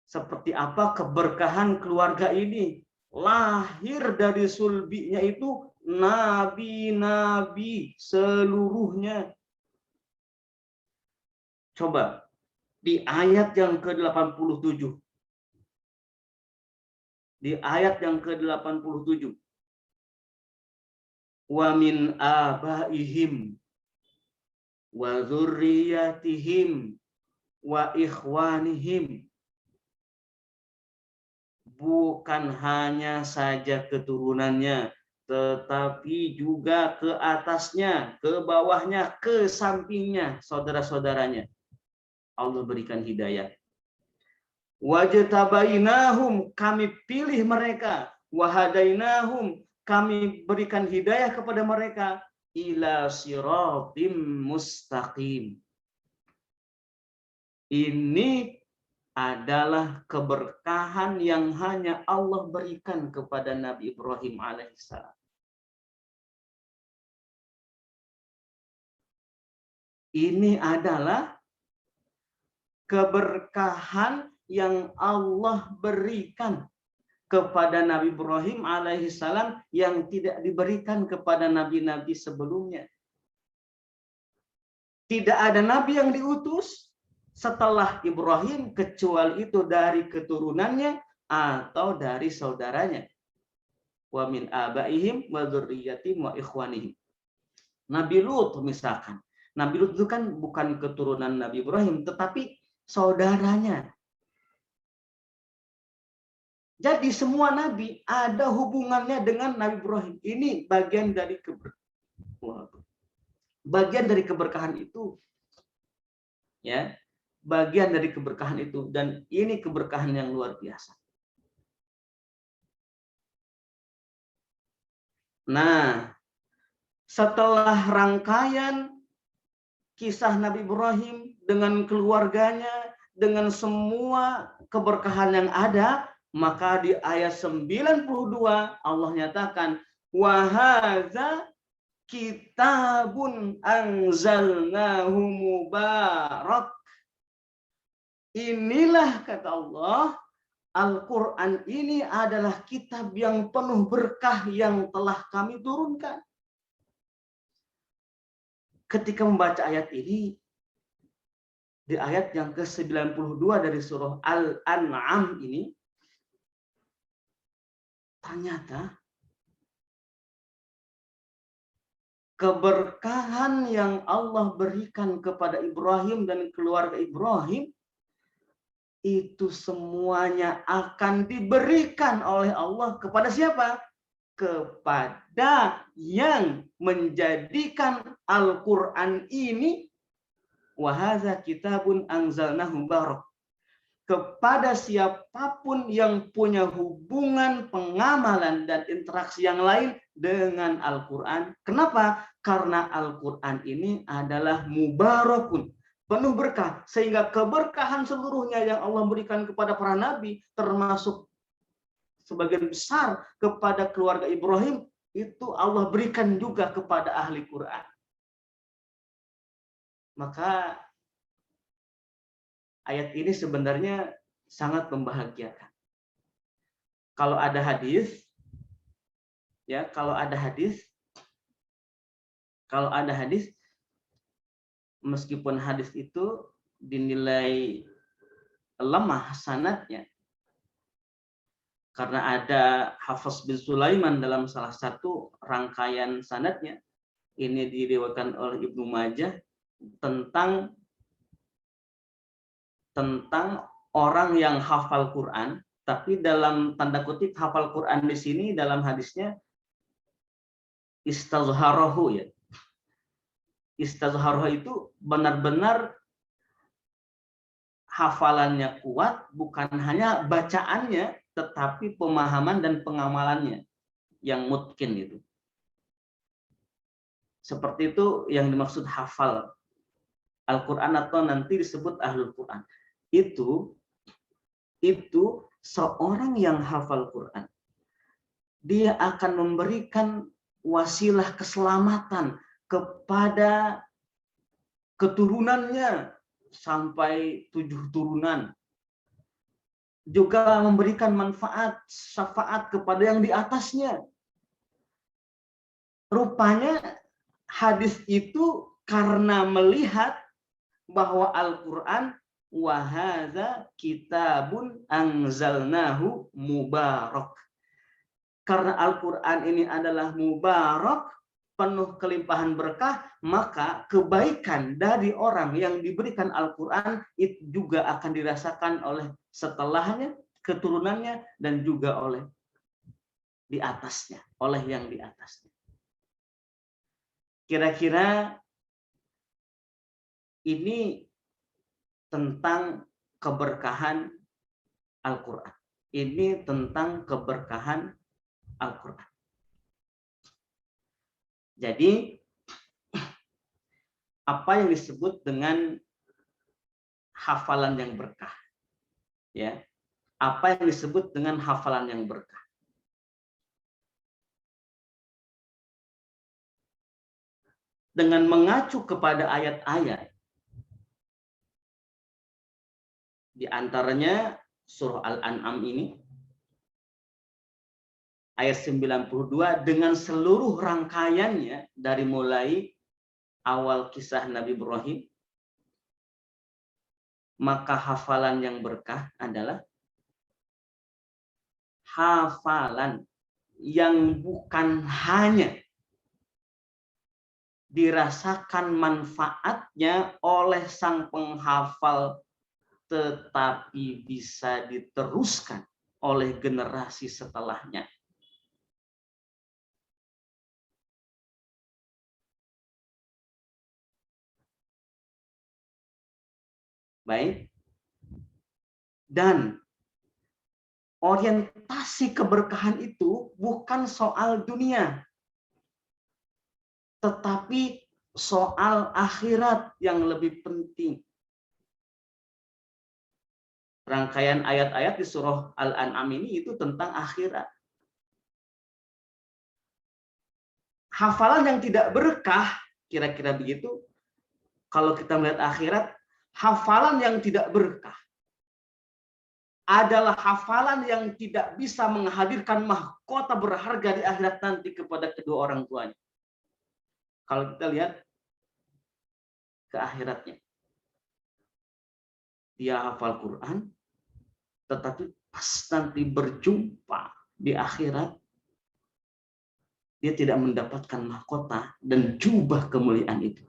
Seperti apa keberkahan keluarga ini. Lahir dari sulbinya itu nabi-nabi seluruhnya. Coba di ayat yang ke-87. Di ayat yang ke-87. Wa min abaihim wa dzurriyyatihim wa ikhwanihim. Bukan hanya saja keturunannya, tetapi juga ke atasnya, ke bawahnya, ke sampingnya, saudara-saudaranya. Allah berikan hidayah. Wajtabainahum, kami pilih mereka. Wahadainahum, kami berikan hidayah kepada mereka. Ila siratim mustaqim. Ini adalah keberkahan yang hanya Allah berikan kepada Nabi Ibrahim alaihissalam. Ini adalah keberkahan yang Allah berikan kepada Nabi Ibrahim alaihissalam yang tidak diberikan kepada nabi-nabi sebelumnya. Tidak ada nabi yang diutus setelah Ibrahim kecuali itu dari keturunannya atau dari saudaranya. Wa min abaihim wa dzurriyyatihim wa ikhwanihim. Nabi Lut misalkan. Nabi Lut itu kan bukan keturunan Nabi Ibrahim tetapi saudaranya. Jadi semua nabi ada hubungannya dengan Nabi Ibrahim. Ini bagian dari keberkahan itu. Ya, bagian dari keberkahan itu, dan ini keberkahan yang luar biasa. Nah, setelah rangkaian kisah Nabi Ibrahim dengan keluarganya, dengan semua keberkahan yang ada, maka di ayat 92 Allah nyatakan wa hadza kitabun anzalnahu mubarak. Inilah kata Allah, Al-Quran ini adalah kitab yang penuh berkah yang telah kami turunkan. ketika membaca ayat ini, di ayat yang ke-92 dari surah Al-An'am ini, ternyata keberkahan yang Allah berikan kepada Ibrahim dan keluarga Ibrahim itu semuanya akan diberikan oleh Allah kepada siapa? Kepada yang menjadikan Al-Quran ini wa hadza kitabun anzalnahu mubarak, kepada siapapun yang punya hubungan pengamalan dan interaksi yang lain dengan Al-Quran. Kenapa? Karena Al-Quran ini adalah mubarakun, penuh berkah, sehingga keberkahan seluruhnya yang Allah berikan kepada para nabi, termasuk sebagian besar kepada keluarga Ibrahim, itu Allah berikan juga kepada ahli Quran. Maka ayat ini sebenarnya sangat membahagiakan. Kalau ada hadis, ya, kalau ada hadis, meskipun hadis itu dinilai lemah sanadnya, karena ada Hafiz bin Sulaiman dalam salah satu rangkaian sanadnya, ini diriwayatkan oleh Ibnu Majah tentang orang yang hafal Quran, tapi dalam tanda kutip hafal Quran di sini dalam hadisnya istazharahu, ya. Istazharahu itu benar-benar hafalannya kuat, bukan hanya bacaannya, tetapi pemahaman dan pengamalannya yang mungkin itu. Seperti itu yang dimaksud hafal Al-Quran atau nanti disebut Ahlul Quran. Itu seorang yang hafal Quran, dia akan memberikan wasilah keselamatan kepada keturunannya sampai 7 turunan. Juga memberikan manfaat, syafaat kepada yang di atasnya. Rupanya hadis itu karena melihat bahwa Al-Quran wa hadza kitabun anzalnahu mubarak. Karena Al-Quran ini adalah mubarak, penuh kelimpahan berkah, maka kebaikan dari orang yang diberikan Al-Quran itu juga akan dirasakan oleh setelahnya, keturunannya, dan juga oleh di atasnya, oleh yang di atasnya. Kira-kira ini tentang keberkahan Al-Quran. Ini tentang keberkahan Al-Quran. Jadi, apa yang disebut dengan hafalan yang berkah? Ya, apa yang disebut dengan hafalan yang berkah? Dengan mengacu kepada ayat-ayat, di antaranya surah Al-An'am ini, ayat 92 dengan seluruh rangkaiannya dari mulai awal kisah Nabi Ibrahim, maka hafalan yang berkah adalah hafalan yang bukan hanya dirasakan manfaatnya oleh sang penghafal, tetapi bisa diteruskan oleh generasi setelahnya. Baik. Dan orientasi keberkahan itu bukan soal dunia, tetapi soal akhirat yang lebih penting. Rangkaian ayat-ayat di surah Al-An'am ini itu tentang akhirat. Hafalan yang tidak berkah, kira-kira begitu. Kalau kita melihat akhirat, hafalan yang tidak berkah adalah hafalan yang tidak bisa menghadirkan mahkota berharga di akhirat nanti kepada kedua orang tuanya. Kalau kita lihat ke akhiratnya. Dia hafal Quran, tetapi pas nanti berjumpa di akhirat, dia tidak mendapatkan mahkota dan jubah kemuliaan itu.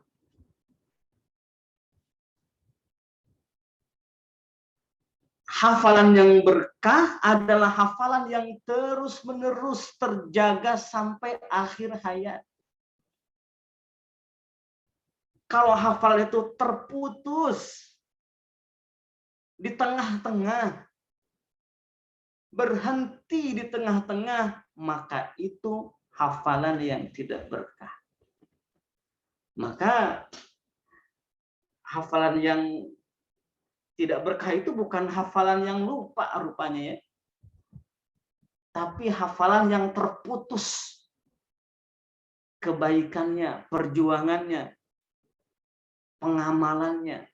Hafalan yang berkah adalah hafalan yang terus-menerus terjaga sampai akhir hayat. Kalau hafalan itu terputus di tengah-tengah, berhenti di tengah-tengah, maka itu hafalan yang tidak berkah. Maka hafalan yang tidak berkah itu bukan hafalan yang lupa rupanya ya, tapi hafalan yang terputus kebaikannya, perjuangannya, pengamalannya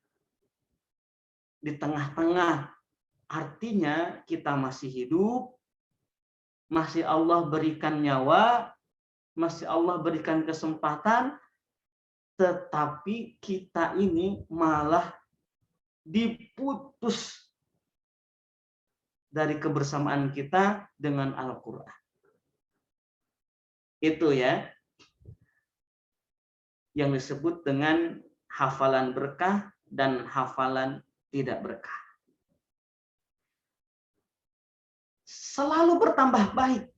di tengah-tengah. Artinya kita masih hidup, masih Allah berikan nyawa, masih Allah berikan kesempatan, tetapi kita ini malah diputus dari kebersamaan kita dengan Al-Quran. Itu ya yang disebut dengan hafalan berkah dan hafalan tidak berkah. Selalu bertambah baik.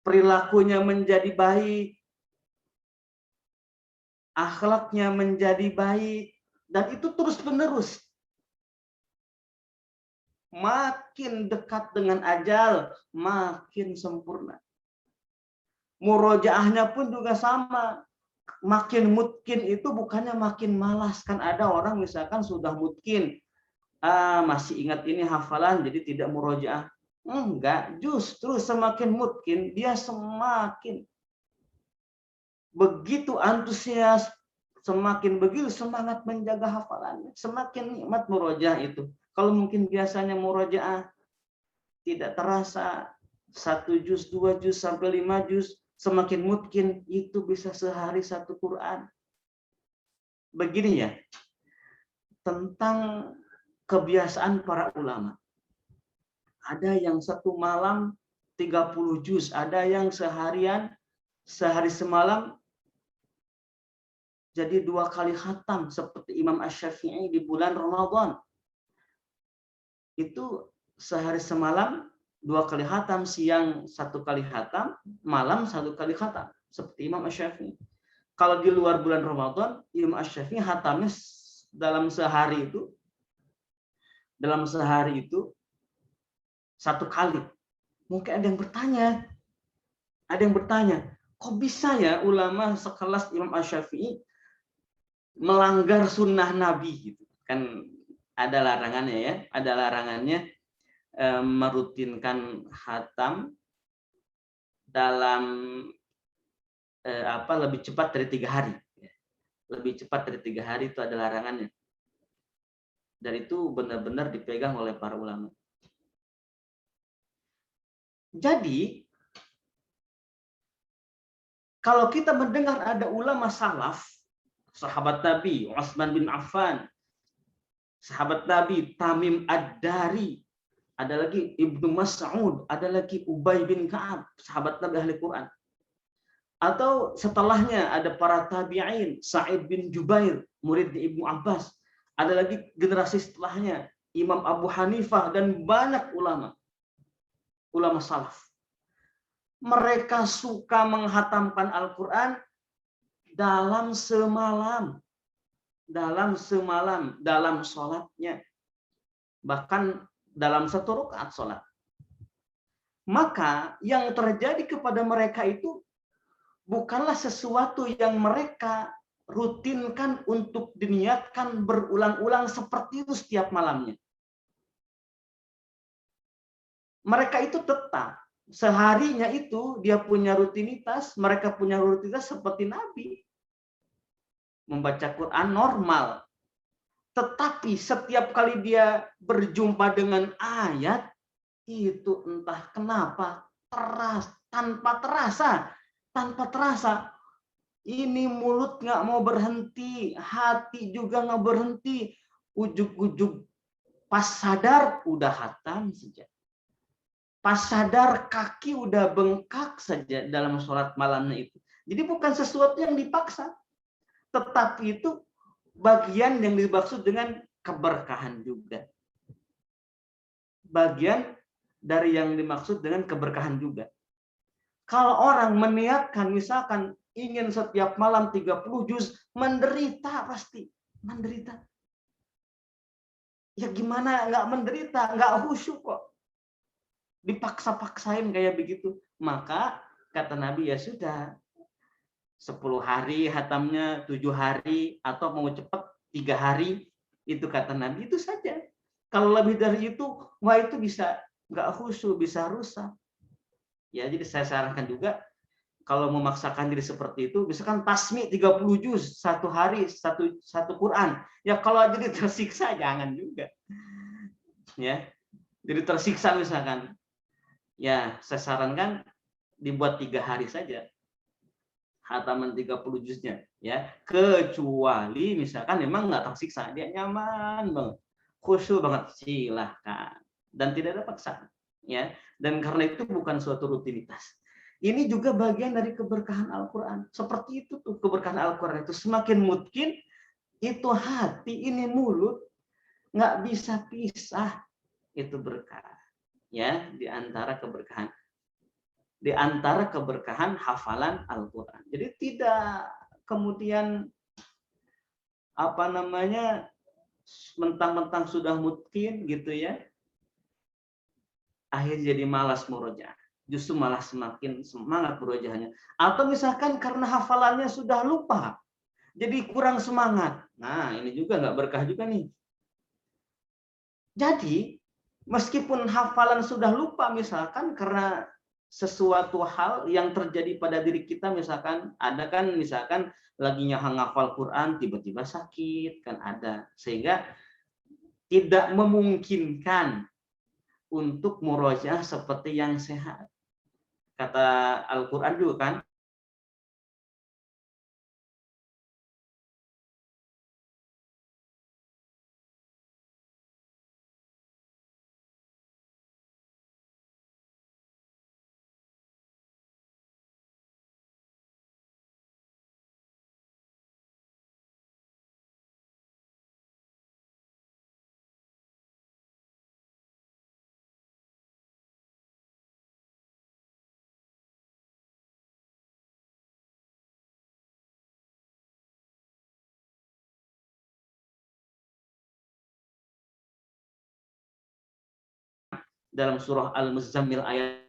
Perilakunya menjadi baik. Akhlaknya menjadi baik. Dan itu terus-menerus. Makin dekat dengan ajal, makin sempurna. Murojaahnya pun juga sama. Makin mutkin itu bukannya makin malas. Kan ada orang misalkan sudah mutkin. Masih ingat ini hafalan, jadi tidak murojaah. Enggak, justru semakin mutkin, dia semakin begitu antusias, semakin begitu semangat menjaga hafalannya, semakin nikmat murojaah itu. Kalau mungkin biasanya murojaah tidak terasa 1 juz, 2 juz sampai 5 juz, semakin mungkin itu bisa sehari 1 Quran. Begini ya, tentang kebiasaan para ulama. Ada yang 1 malam 30 juz, ada yang seharian, sehari semalam jadi 2 kali khatam seperti Imam Asy-Syafi'i di bulan Ramadan. Itu sehari semalam 2 kali khatam, siang 1 kali khatam, malam 1 kali khatam seperti Imam Asy-Syafi'i. Kalau di luar bulan Ramadan, Imam Asy-Syafi'i khatamnya dalam sehari itu 1 kali. Mungkin ada yang bertanya, kok bisa ya ulama sekelas Imam Asy-Syafi'i melanggar sunnah Nabi gitu. Kan ada larangannya ya, ada larangannya merutinkan khatam dalam lebih cepat dari 3 hari. Lebih cepat dari 3 hari itu ada larangannya. Dan itu benar-benar dipegang oleh para ulama. Jadi, kalau kita mendengar ada ulama salaf, sahabat Nabi Utsman bin Affan, sahabat Nabi Tamim Ad-Dari, ada lagi Ibnu Mas'ud, ada lagi Ubay bin Ka'ab, sahabat Nabi ahli Quran. Atau setelahnya ada para tabi'in, Sa'id bin Jubair, murid Ibnu Abbas. Ada lagi generasi setelahnya, Imam Abu Hanifah dan banyak ulama salaf. Mereka suka menghatamkan Al-Quran dalam semalam, dalam sholatnya. Bahkan dalam 1 rakaat sholat. Maka yang terjadi kepada mereka itu bukanlah sesuatu yang mereka rutinkan untuk diniatkan berulang-ulang seperti itu setiap malamnya. Mereka itu tetap seharinya itu dia punya rutinitas, mereka punya rutinitas seperti Nabi. Membaca Quran normal. Tetapi setiap kali dia berjumpa dengan ayat, itu entah kenapa tanpa terasa Ini mulut nggak mau berhenti, hati juga nggak berhenti. Ujug-ujug pas sadar udah hatam saja. Pas sadar kaki udah bengkak saja dalam sholat malamnya itu. Jadi bukan sesuatu yang dipaksa. Tetapi itu bagian yang dimaksud dengan keberkahan juga. Bagian dari yang dimaksud dengan keberkahan juga. Kalau orang meniatkan misalkan ingin setiap malam 30 juz, menderita pasti. Menderita. Ya gimana nggak menderita, nggak khusyuk kok. Dipaksa-paksain kayak begitu. Maka kata Nabi, ya sudah. 10 hari hatamnya, 7 hari, atau mau cepat 3 hari, itu kata Nabi, itu saja. Kalau lebih dari itu, wah itu bisa nggak khusyuk, bisa rusak. Ya, jadi saya sarankan juga, kalau memaksakan diri seperti itu, misalkan tasmi 30 juz, 1 hari, satu Quran. Ya kalau jadi tersiksa, jangan juga. Ya, jadi tersiksa misalkan. Ya, saya sarankan dibuat 3 hari saja. Hataman 30 juznya, ya. Kecuali misalkan memang nggak tersiksa, dia nyaman banget, khusyuk banget, silahkan. Dan tidak ada paksaan, ya. Dan karena itu bukan suatu rutinitas. Ini juga bagian dari keberkahan Al-Quran. Seperti itu tuh keberkahan Al-Quran itu. Semakin mungkin itu hati, ini mulut, nggak bisa pisah. Itu berkah. Ya, di antara keberkahan. Di antara keberkahan hafalan Al-Quran. Jadi tidak kemudian mentang-mentang sudah mungkin gitu ya, akhirnya jadi malas murojaah. Justru malah semakin semangat murojaahnya. Atau misalkan karena hafalannya sudah lupa, jadi kurang semangat. Nah, ini juga nggak berkah juga nih. Jadi, meskipun hafalan sudah lupa misalkan karena sesuatu hal yang terjadi pada diri kita, misalkan ada kan misalkan lagi hafal Quran tiba-tiba sakit kan ada, sehingga tidak memungkinkan untuk murojaah seperti yang sehat. Kata Al-Quran juga kan, dalam surah Al-Muzammil ayat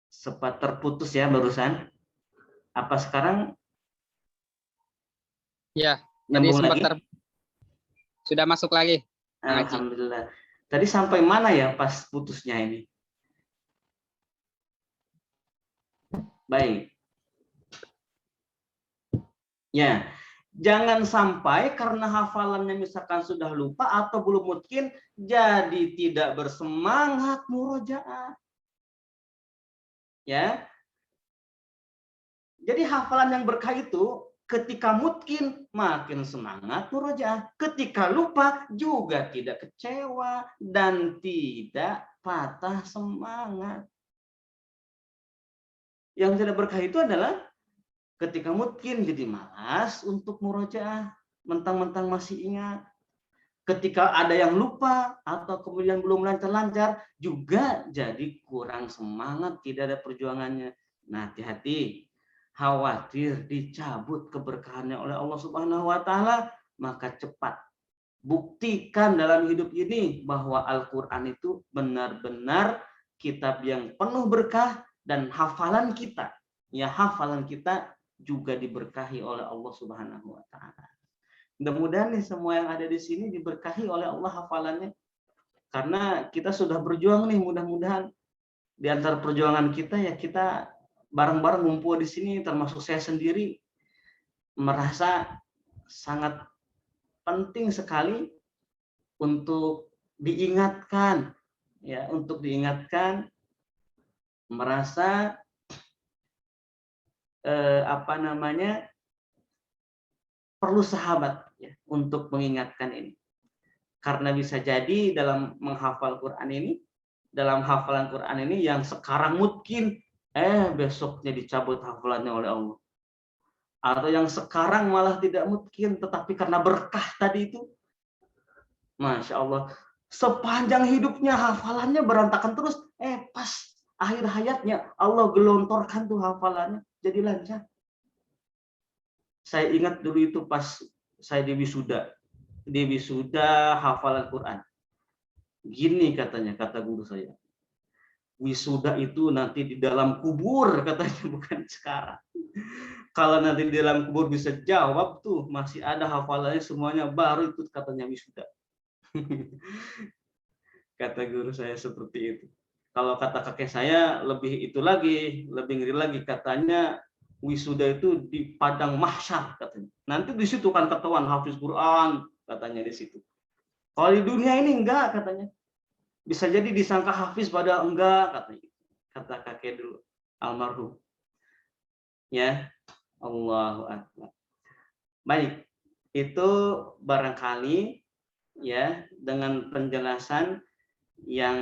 sempat terputus ya barusan. Apa sekarang? Ya, tadi Nyambung sempat lagi? sudah masuk lagi. Alhamdulillah. Tadi sampai mana ya pas putusnya ini? Baik. Ya, jangan sampai karena hafalannya misalkan sudah lupa atau belum mungkin, jadi tidak bersemangat murojaah. Ya. Jadi hafalan yang berkah itu ketika mungkin makin semangat murojaah, ketika lupa juga tidak kecewa dan tidak patah semangat. Yang tidak berkah itu adalah ketika mungkin jadi malas untuk murojaah, mentang-mentang masih ingat. Ketika ada yang lupa atau kemudian belum lancar-lancar, juga jadi kurang semangat, tidak ada perjuangannya. Nah, hati-hati. Khawatir dicabut keberkahannya oleh Allah Subhanahu wa taala, maka cepat buktikan dalam hidup ini bahwa Al-Qur'an itu benar-benar kitab yang penuh berkah dan hafalan kita juga diberkahi oleh Allah Subhanahu wa taala. Mudah-mudahan nih semua yang ada di sini diberkahi oleh Allah hafalannya. Karena kita sudah berjuang nih, mudah-mudahan di antara perjuangan kita ya kita bareng-bareng ngumpul di sini, termasuk saya sendiri merasa sangat penting sekali untuk diingatkan, ya, untuk diingatkan, merasa perlu sahabat ya untuk mengingatkan ini. Karena bisa jadi dalam menghafal Quran ini, dalam hafalan Quran ini yang sekarang mungkin besoknya dicabut hafalannya oleh Allah. Atau yang sekarang malah tidak mungkin, tetapi karena berkah tadi itu, Masya Allah, sepanjang hidupnya hafalannya berantakan terus, pas akhir hayatnya Allah gelontorkan tuh hafalannya jadi lancar. Saya ingat dulu itu pas saya di wisuda hafalan Quran. Gini katanya, kata guru saya, wisuda itu nanti di dalam kubur katanya, bukan sekarang. Kalau nanti di dalam kubur bisa jawab tuh, masih ada hafalannya semuanya, baru itu katanya wisuda. Kata guru saya seperti itu. Kalau kata kakek saya lebih itu lagi, lebih ngeri lagi, katanya wisuda itu di padang mahsyar katanya. Nanti di situ kan ketahuan hafiz Quran katanya di situ. Kalau di dunia ini enggak katanya. Bisa jadi disangka hafiz padahal enggak katanya. Kata kakek dulu almarhum. Ya, Allahu Akbar. Baik, itu barangkali ya dengan penjelasan yang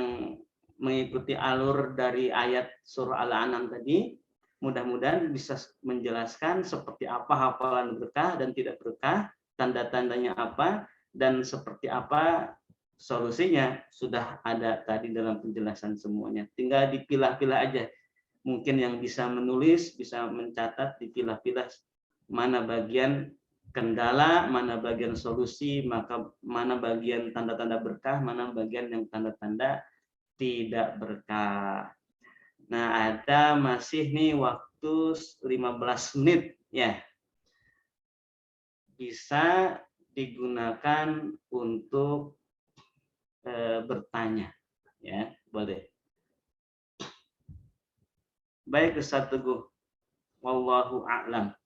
mengikuti alur dari ayat surah Al-An'am tadi, mudah-mudahan bisa menjelaskan seperti apa hafalan berkah dan tidak berkah, tanda-tandanya apa, dan seperti apa solusinya sudah ada tadi dalam penjelasan semuanya. Tinggal dipilah-pilah aja. Mungkin yang bisa menulis, bisa mencatat, dipilah-pilah mana bagian kendala, mana bagian solusi, maka mana bagian tanda-tanda berkah, mana bagian yang tanda-tanda tidak berkah. Nah, ada masih nih waktu 15 menit ya. Bisa digunakan untuk bertanya ya, boleh. Baik, Ustaz Teguh. Wallahu a'lam.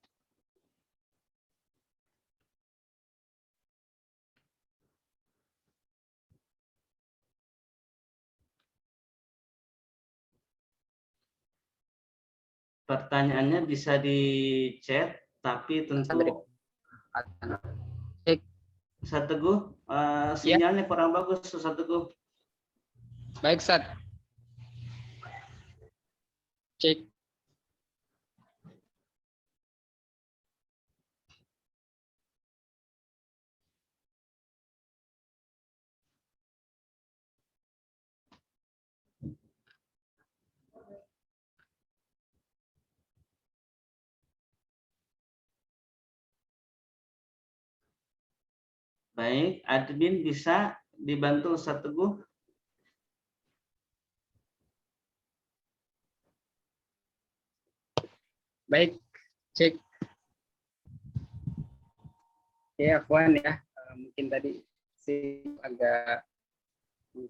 Pertanyaannya bisa di chat, tapi tentu Ustaz Teguh, sinyalnya kurang bagus, Ustaz Teguh. Baik, Ustaz. Cek. Baik, admin bisa dibantu Ustaz Teguh? Baik, cek. Oke, Afwan ya. Mungkin tadi sih agak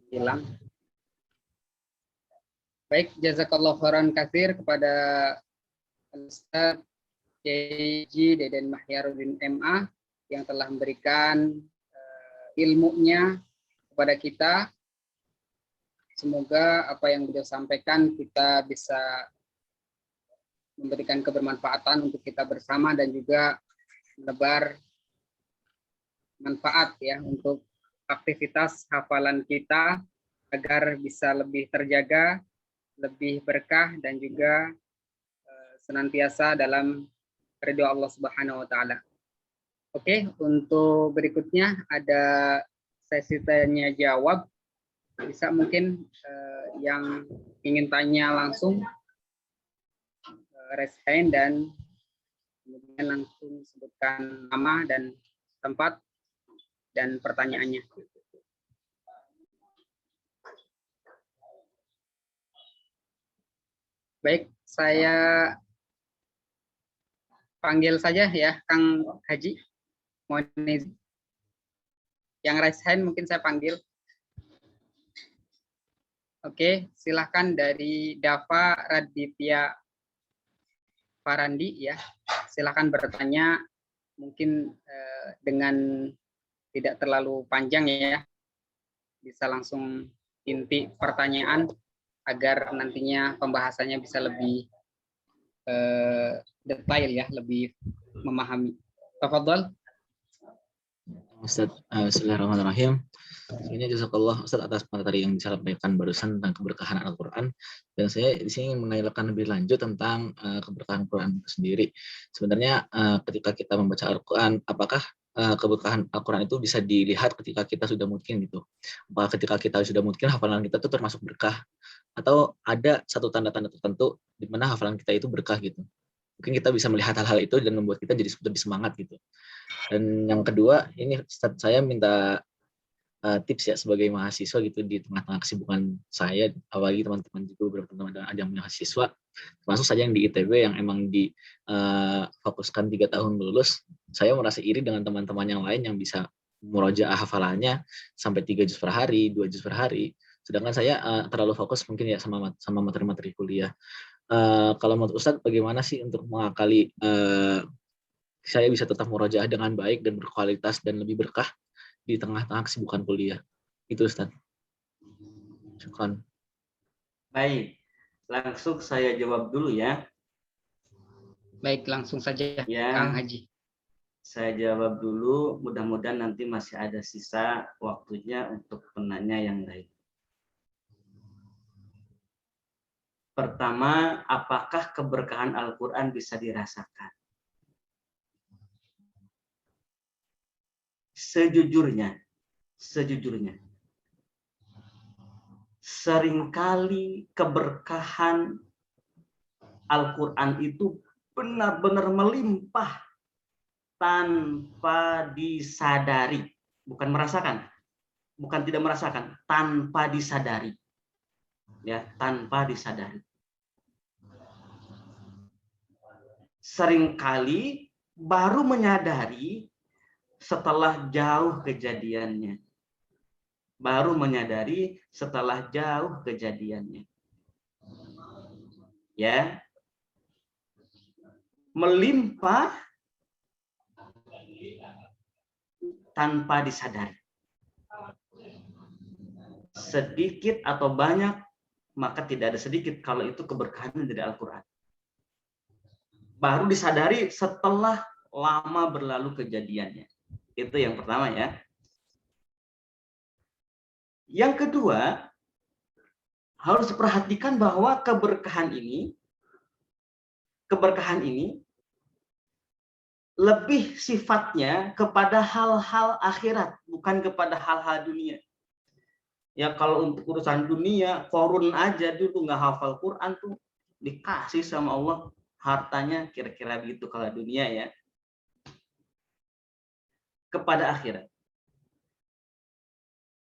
hilang. Baik, jazakallah khairan katsir kepada Ustaz KJ Deden Mahyarudin MA yang telah memberikan ilmunya kepada kita. Semoga apa yang beliau sampaikan kita bisa memberikan kebermanfaatan untuk kita bersama dan juga menebar manfaat ya untuk aktivitas hafalan kita agar bisa lebih terjaga, lebih berkah dan juga senantiasa dalam ridho Allah Subhanahu wa taala. Oke, untuk berikutnya ada sesi tanya jawab. Bisa mungkin yang ingin tanya langsung raise hand dan kemudian langsung sebutkan nama dan tempat dan pertanyaannya. Baik, saya panggil saja ya Kang Haji. Mohon izin. Yang raise hand mungkin saya panggil. Oke, silahkan dari Dava Raditya Farandi ya. Silahkan bertanya mungkin dengan tidak terlalu panjang ya, bisa langsung inti pertanyaan agar nantinya pembahasannya bisa lebih detail ya, lebih memahami. Tafadhol. Ustaz, bismillahirrahmanirrahim. Sebenarnya jazakallah Ustaz atas materi yang disampaikan barusan tentang keberkahan Al-Quran. Dan saya di sini menanyakan lebih lanjut tentang keberkahan Al-Quran itu sendiri. Sebenarnya ketika kita membaca Al-Quran, apakah keberkahan Al-Quran itu bisa dilihat ketika kita sudah mungkin gitu? Apakah ketika kita sudah mungkin hafalan kita itu termasuk berkah? Atau ada satu tanda-tanda tertentu di mana hafalan kita itu berkah gitu? Mungkin kita bisa melihat hal-hal itu dan membuat kita jadi lebih semangat gitu. Dan yang kedua, ini saya minta tips ya sebagai mahasiswa gitu di tengah-tengah kesibukan saya, apalagi teman-teman juga beberapa teman ada yang mahasiswa, termasuk saja yang di ITB yang emang fokuskan 3 tahun lulus. Saya merasa iri dengan teman-teman yang lain yang bisa murojaah hafalannya sampai 3 juz per hari, 2 juz per hari. Sedangkan saya terlalu fokus mungkin ya sama materi-materi kuliah. Kalau menurut Ustadz, bagaimana sih untuk mengakali saya bisa tetap murojaah dengan baik dan berkualitas dan lebih berkah di tengah-tengah kesibukan kuliah? Itu Ustaz. Syukran. Baik, langsung saya jawab dulu ya. Baik, langsung saja Ya. Kang Haji. Saya jawab dulu, mudah-mudahan nanti masih ada sisa waktunya untuk penanya yang lain. Pertama, apakah keberkahan Al-Quran bisa dirasakan? Sejujurnya, seringkali keberkahan Al-Quran itu benar-benar melimpah tanpa disadari. Bukan merasakan, bukan tidak merasakan, tanpa disadari. Ya, tanpa disadari. Seringkali baru menyadari setelah jauh kejadiannya. Baru menyadari setelah jauh kejadiannya. Ya. Melimpah tanpa disadari. Sedikit atau banyak, maka tidak ada sedikit kalau itu keberkahan dari Al-Quran. Baru disadari setelah lama berlalu kejadiannya. Itu yang pertama ya. Yang kedua, harus perhatikan bahwa keberkahan ini lebih sifatnya kepada hal-hal akhirat, bukan kepada hal-hal dunia. Ya kalau untuk urusan dunia, Korun aja dulu nggak hafal Quran tuh dikasih sama Allah hartanya, kira-kira begitu kalau dunia ya. Kepada akhirat.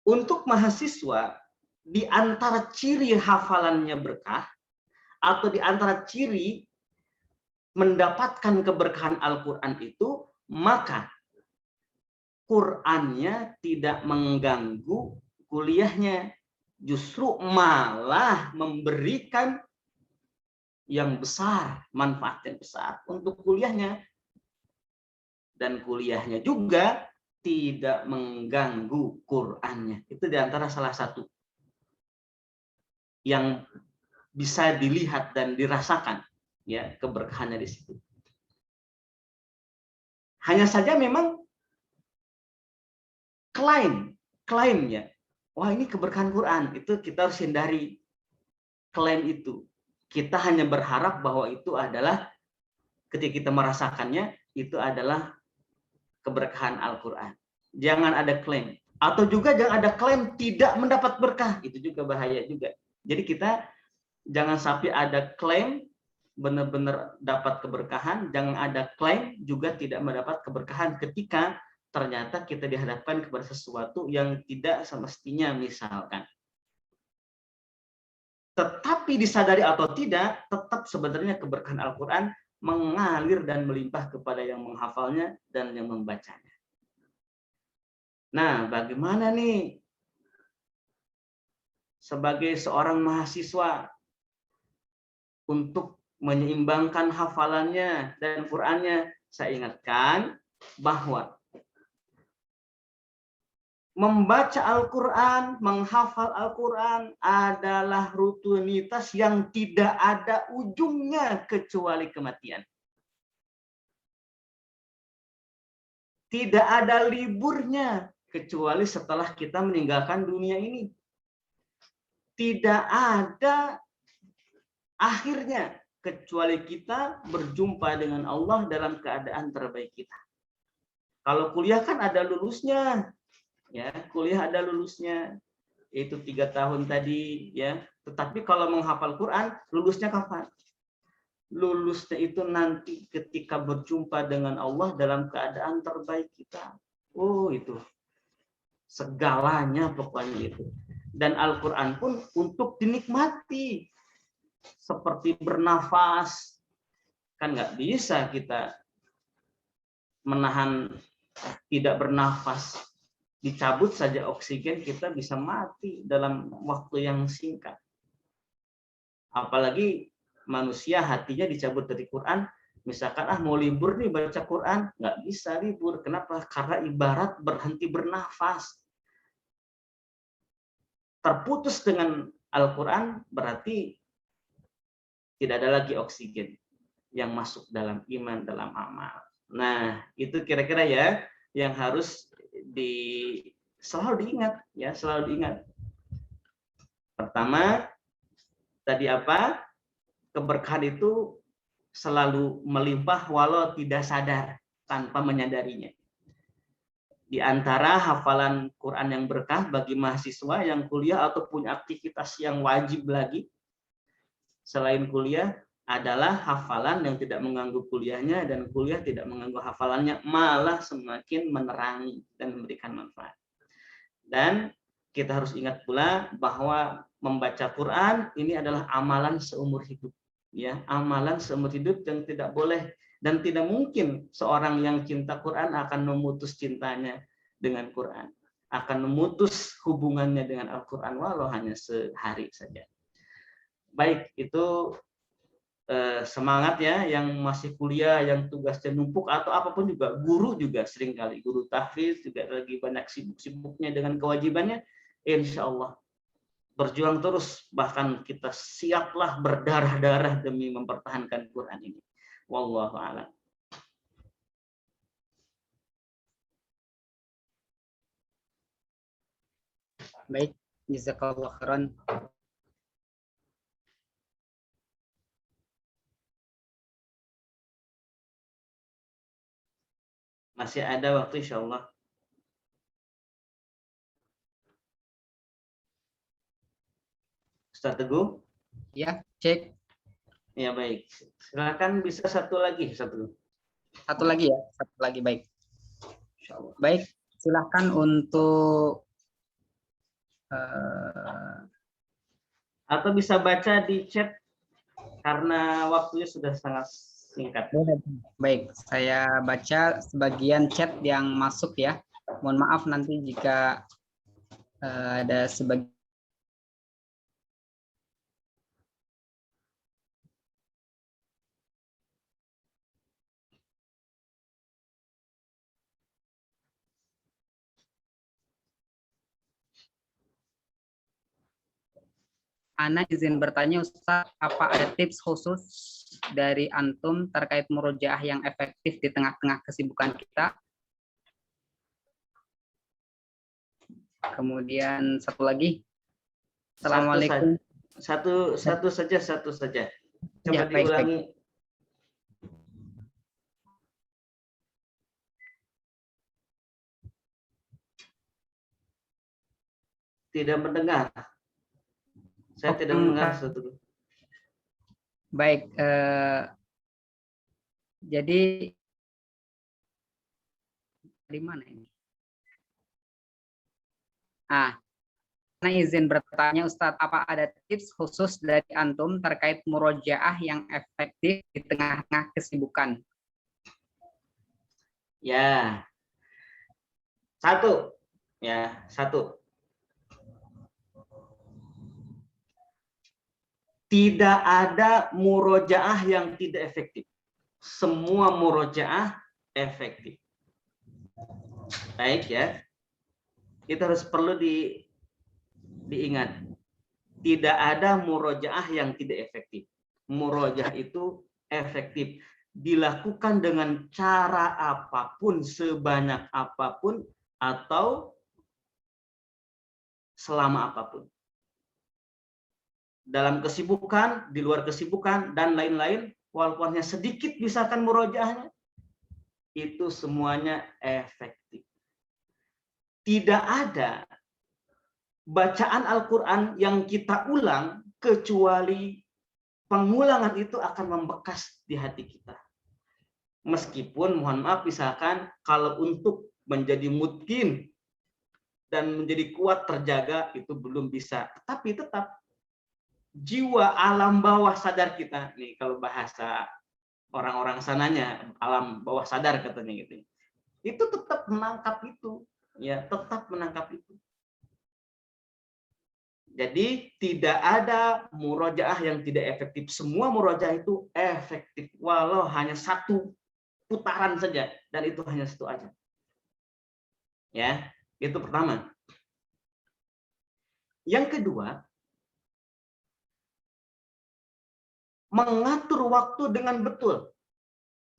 Untuk mahasiswa, di antara ciri hafalannya berkah, atau di antara ciri mendapatkan keberkahan Al-Quran itu, maka Qurannya tidak mengganggu kuliahnya, justru malah memberikan yang besar, manfaat yang besar untuk kuliahnya. Dan kuliahnya juga tidak mengganggu Qurannya. Itu diantara salah satu yang bisa dilihat dan dirasakan ya keberkahannya di situ. Hanya saja memang klaimnya, wah ini keberkahan Quran, itu kita harus hindari klaim itu. Kita hanya berharap bahwa itu adalah ketika kita merasakannya itu adalah keberkahan Al-Quran. Jangan ada klaim. Atau juga jangan ada klaim tidak mendapat berkah. Itu juga bahaya juga. Jadi kita jangan sampai ada klaim benar-benar dapat keberkahan. Jangan ada klaim juga tidak mendapat keberkahan ketika ternyata kita dihadapkan kepada sesuatu yang tidak semestinya misalkan. Tetapi disadari atau tidak, tetap sebenarnya keberkahan Al-Quran mengalir dan melimpah kepada yang menghafalnya dan yang membacanya. Nah, bagaimana nih sebagai seorang mahasiswa untuk menyeimbangkan hafalannya dan Qur'annya? Saya ingatkan bahwa membaca Al-Quran, menghafal Al-Quran adalah rutinitas yang tidak ada ujungnya kecuali kematian. Tidak ada liburnya kecuali setelah kita meninggalkan dunia ini. Tidak ada akhirnya kecuali kita berjumpa dengan Allah dalam keadaan terbaik kita. Kalau kuliah kan ada lulusnya. Ya, kuliah ada lulusnya, yaitu 3 tahun tadi, ya. Tetapi kalau menghafal Quran, lulusnya kapan? Lulusnya itu nanti ketika berjumpa dengan Allah dalam keadaan terbaik kita. Oh, itu segalanya pokoknya itu. Dan Al-Quran pun untuk dinikmati, seperti bernafas. Kan nggak bisa kita menahan tidak bernafas. Dicabut saja oksigen, kita bisa mati dalam waktu yang singkat. Apalagi manusia hatinya dicabut dari Quran, misalkan mau libur nih baca Quran, nggak bisa libur. Kenapa? Karena ibarat berhenti bernafas. Terputus dengan Al-Quran berarti tidak ada lagi oksigen yang masuk dalam iman, dalam amal. Nah, itu kira-kira ya yang harus selalu diingat, ya, selalu diingat. Pertama, tadi apa? Keberkahan itu selalu melimpah walau tidak sadar, tanpa menyadarinya. Di antara hafalan Quran yang berkah bagi mahasiswa yang kuliah atau punya aktivitas yang wajib lagi selain kuliah adalah hafalan yang tidak mengganggu kuliahnya, dan kuliah tidak mengganggu hafalannya, malah semakin menerangi dan memberikan manfaat. Dan kita harus ingat pula bahwa membaca Quran ini adalah amalan seumur hidup, ya, amalan seumur hidup yang tidak boleh dan tidak mungkin seorang yang cinta Quran akan memutus cintanya dengan Quran, akan memutus hubungannya dengan Al-Quran walau hanya sehari saja. Baik, itu semangat ya yang masih kuliah, yang tugasnya numpuk atau apapun juga, guru juga seringkali, guru tahfiz juga lagi banyak sibuk-sibuknya dengan kewajibannya. Insya Allah berjuang terus, bahkan kita siaplah berdarah-darah demi mempertahankan Quran ini. Wallahu a'lam. Baik, jazakallahu khairan. Masih ada waktu insya Allah. Ustaz Teguh? Ya, cek. Ya, baik. Silakan, bisa satu lagi, Ustaz. Satu lagi ya, satu lagi, baik. Insya Allah. Baik, silakan untuk atau bisa baca di chat karena waktunya sudah sangat singkat. Baik, saya baca sebagian chat yang masuk ya. Mohon maaf nanti jika ada sebagian. Ana izin bertanya Ustaz, apa ada tips khusus dari antum terkait murojaah yang efektif di tengah-tengah kesibukan kita? Kemudian satu lagi. Assalamualaikum. Satu saja. Coba Ya, baik, diulangi. Baik. Tidak mendengar. Saya tidak mendengar satu. Baik, jadi di mana ini? Nah, izin bertanya Ustadz, apa ada tips khusus dari antum terkait murojaah yang efektif di tengah-tengah kesibukan? Ya, satu. Tidak ada murojaah yang tidak efektif. Semua murojaah efektif. Baik ya. itu harus perlu diingat. Tidak ada murojaah yang tidak efektif. Murojaah itu efektif. Dilakukan dengan cara apapun, sebanyak apapun, atau selama apapun. Dalam kesibukan, di luar kesibukan, dan lain-lain, walaupun hanya sedikit misalkan murojaahnya, itu semuanya efektif. Tidak ada bacaan Al-Quran yang kita ulang, kecuali pengulangan itu akan membekas di hati kita. Meskipun, mohon maaf, misalkan kalau untuk menjadi mutqin dan menjadi kuat terjaga, itu belum bisa. Tapi tetap, jiwa alam bawah sadar kita, nih kalau bahasa orang-orang sananya, alam bawah sadar katanya gitu, itu tetap menangkap itu, ya tetap menangkap itu. Jadi tidak ada murojaah yang tidak efektif. Semua murojaah itu efektif, walau hanya satu putaran saja, dan itu hanya satu aja. Ya, itu pertama. Yang kedua, mengatur waktu dengan betul.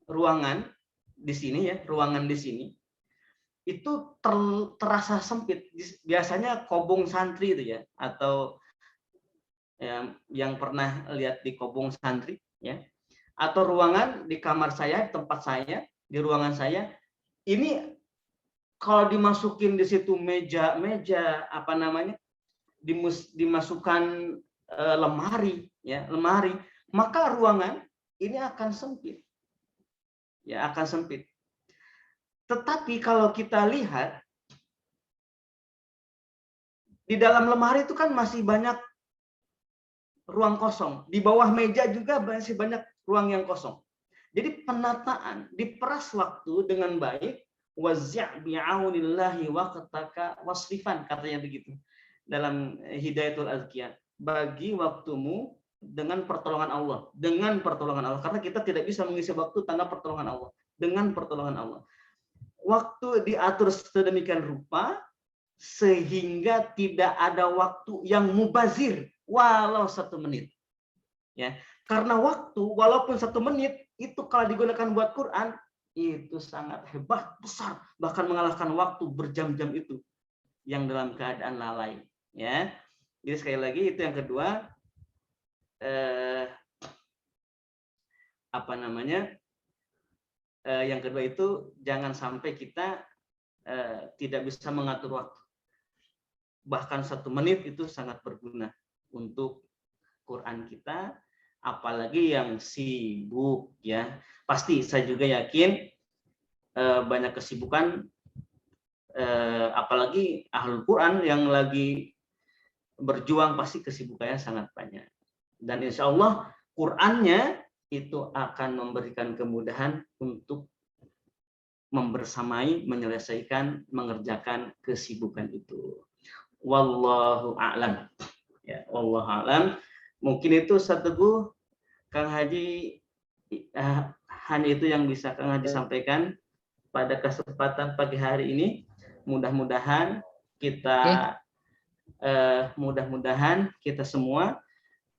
Ruangan di sini ya, ruangan di sini itu terasa sempit. Biasanya kobong santri itu ya, atau yang pernah lihat di kobong santri ya, atau ruangan di kamar saya, tempat saya, di ruangan saya, ini kalau dimasukin di situ meja apa namanya, dimasukkan lemari ya, lemari, maka ruangan ini akan sempit. Ya, akan sempit. Tetapi kalau kita lihat di dalam lemari itu kan masih banyak ruang kosong. Di bawah meja juga masih banyak ruang yang kosong. Jadi penataan, diperas waktu dengan baik, wazza' bi'aunillahi waqtaka wasrifan, katanya begitu dalam Hidayatul Azkiyah. Bagi waktumu dengan pertolongan Allah, karena kita tidak bisa mengisi waktu tanpa pertolongan Allah, dengan pertolongan Allah. Waktu diatur sedemikian rupa sehingga tidak ada waktu yang mubazir walau 1 menit. Ya, karena waktu walaupun 1 menit itu kalau digunakan buat Quran itu sangat hebat, besar, bahkan mengalahkan waktu berjam-jam itu yang dalam keadaan lalai. Ya, jadi sekali lagi itu yang kedua. Yang kedua itu jangan sampai kita tidak bisa mengatur waktu. Bahkan 1 menit itu sangat berguna untuk Quran kita, apalagi yang sibuk ya. Pasti saya juga yakin banyak kesibukan, apalagi ahlul Quran yang lagi berjuang, pasti kesibukannya sangat banyak. Dan insya Allah Qurannya itu akan memberikan kemudahan untuk membersamai, menyelesaikan, mengerjakan kesibukan itu. Wallahu a'lam. Ya, wallahu a'lam. Mungkin itu Ustaz Teguh, Kang Haji, hanya itu yang bisa Kang Haji sampaikan pada kesempatan pagi hari ini. Mudah-mudahan kita kita semua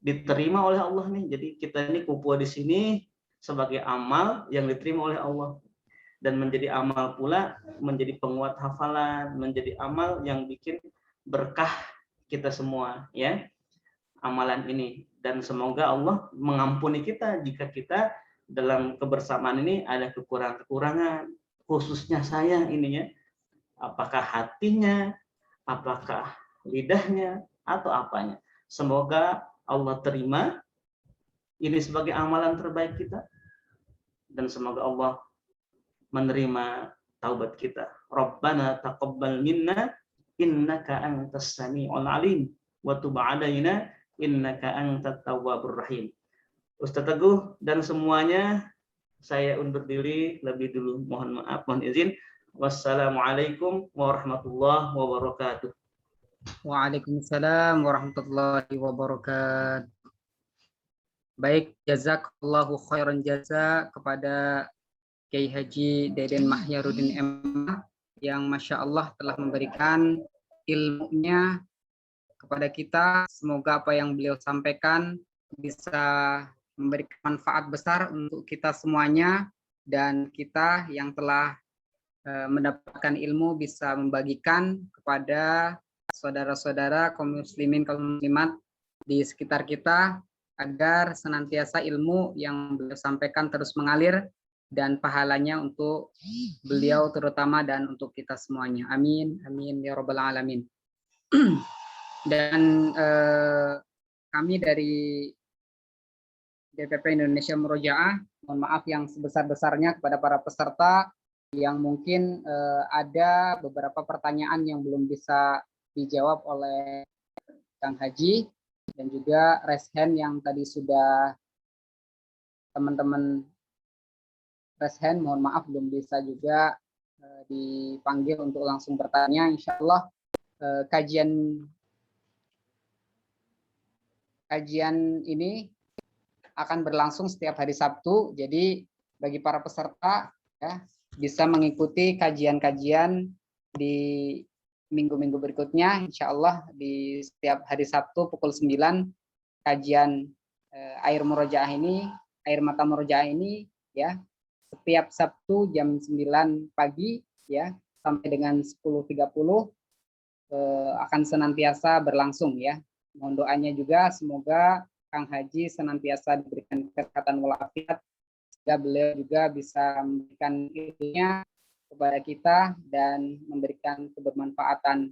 diterima oleh Allah nih. Jadi kita ini kumpul di sini sebagai amal yang diterima oleh Allah, dan menjadi amal pula menjadi penguat hafalan, menjadi amal yang bikin berkah kita semua ya, amalan ini. Dan semoga Allah mengampuni kita jika kita dalam kebersamaan ini ada kekurangan-kekurangan, khususnya saya ini ya, apakah hatinya, apakah lidahnya, atau apanya. Semoga Allah terima ini sebagai amalan terbaik kita, dan semoga Allah menerima taubat kita. Rabbana taqabbal minna innaka antas samiul alim wa tub 'alaina innaka antat tawwabur rahim. Ustaz Teguh dan semuanya, saya undur diri lebih dulu. Mohon maaf, mohon izin. Wassalamualaikum warahmatullahi wabarakatuh. Waalaikumsalam warahmatullahi wabarakatuh. Baik, jazakallahu khairan jaza kepada Kiai Haji Deden Mahyarudin M yang Masya Allah telah memberikan ilmunya kepada kita. Semoga apa yang beliau sampaikan bisa memberikan manfaat besar untuk kita semuanya, dan kita yang telah mendapatkan ilmu bisa membagikan kepada saudara-saudara kaum muslimin kaum muslimat di sekitar kita, agar senantiasa ilmu yang beliau sampaikan terus mengalir dan pahalanya untuk beliau terutama dan untuk kita semuanya. Amin, amin ya rabbal alamin. Dan kami dari DPP Indonesia Murojaah mohon maaf yang sebesar-besarnya kepada para peserta yang mungkin ada beberapa pertanyaan yang belum bisa dijawab oleh Kang Haji, dan juga raise hand yang tadi sudah teman-teman raise hand, mohon maaf belum bisa juga dipanggil untuk langsung bertanya. Insya Allah kajian ini akan berlangsung setiap hari Sabtu, jadi bagi para peserta ya, bisa mengikuti kajian-kajian di minggu-minggu berikutnya. Insya Allah di setiap hari Sabtu pukul 9 kajian air murojaah ini, air mata murojaah ini ya, setiap Sabtu jam 9 pagi ya sampai dengan 10.30 akan senantiasa berlangsung ya. Mohon doanya juga semoga Kang Haji senantiasa diberikan kesehatan walafiat, sehingga beliau juga bisa memberikan ilmunya kepada kita dan memberikan kebermanfaatan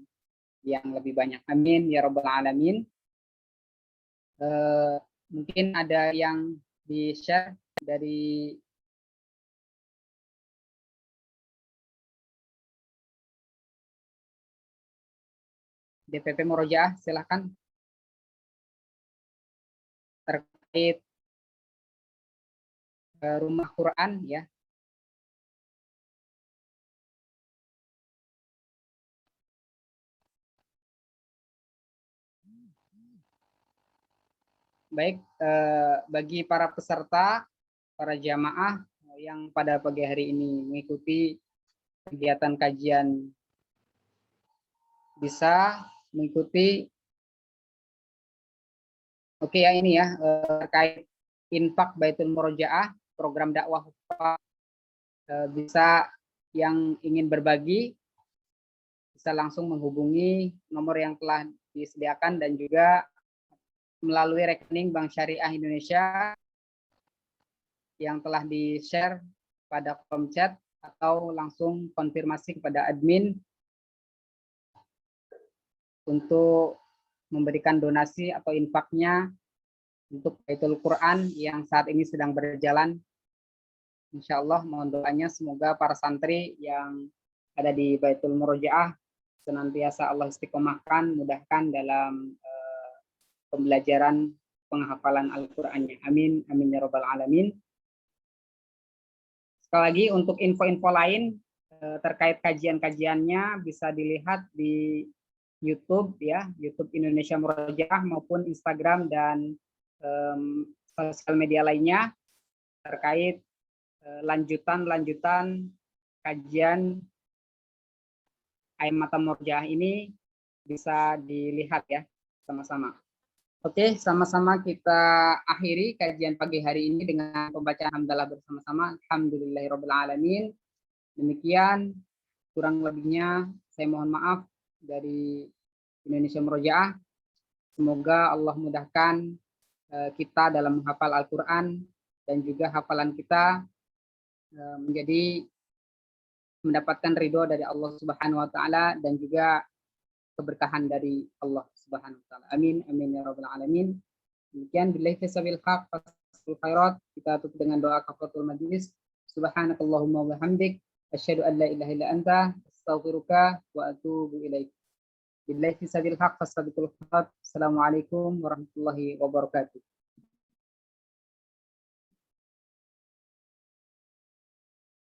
yang lebih banyak. Amin ya rabbal alamin. Mungkin ada yang di-share dari DPP Murojaah, silahkan, terkait rumah Quran ya. Baik, bagi para peserta, para jamaah yang pada pagi hari ini mengikuti kegiatan kajian, bisa mengikuti ya ini ya, terkait infak Baitul Murojaah, program dakwah bisa yang ingin berbagi bisa langsung menghubungi nomor yang telah disediakan dan juga melalui rekening Bank Syariah Indonesia yang telah di-share pada kolom chat, atau langsung konfirmasi kepada admin untuk memberikan donasi atau infaknya untuk Baitul Quran yang saat ini sedang berjalan. Insya Allah mohon doanya semoga para santri yang ada di Baitul Murojaah senantiasa Allah istiqomahkan, mudahkan dalam pembelajaran penghafalan Al-Qur'annya. Amin, amin ya rabbal alamin. Sekali lagi untuk info-info lain terkait kajian-kajiannya bisa dilihat di YouTube ya, YouTube Indonesia Murojaah maupun Instagram dan sosial media lainnya terkait lanjutan kajian air mata murojaah ini bisa dilihat ya sama-sama. Oke, sama-sama kita akhiri kajian pagi hari ini dengan pembacaan hamdalah bersama-sama. Alhamdulillahirabbil alamin. Demikian kurang lebihnya saya mohon maaf dari Indonesia Murojaah. Semoga Allah mudahkan kita dalam menghafal Al-Qur'an dan juga hafalan kita menjadi mendapatkan ridho dari Allah Subhanahu wa taala dan juga keberkahan dari Allah Subhanahu wa taala. Amin, amin ya rabbal alamin. Demikian billahi fisabil haq fasul khairat. Kita tutup dengan doa kafaratul majlis. Subhanakallahumma wa bihamdik asyhadu an la ilaha illa anta astaghfiruka wa atubu ilaik. Billahi fisabil haq fasabiqul khairat. Assalamualaikum warahmatullahi wabarakatuh.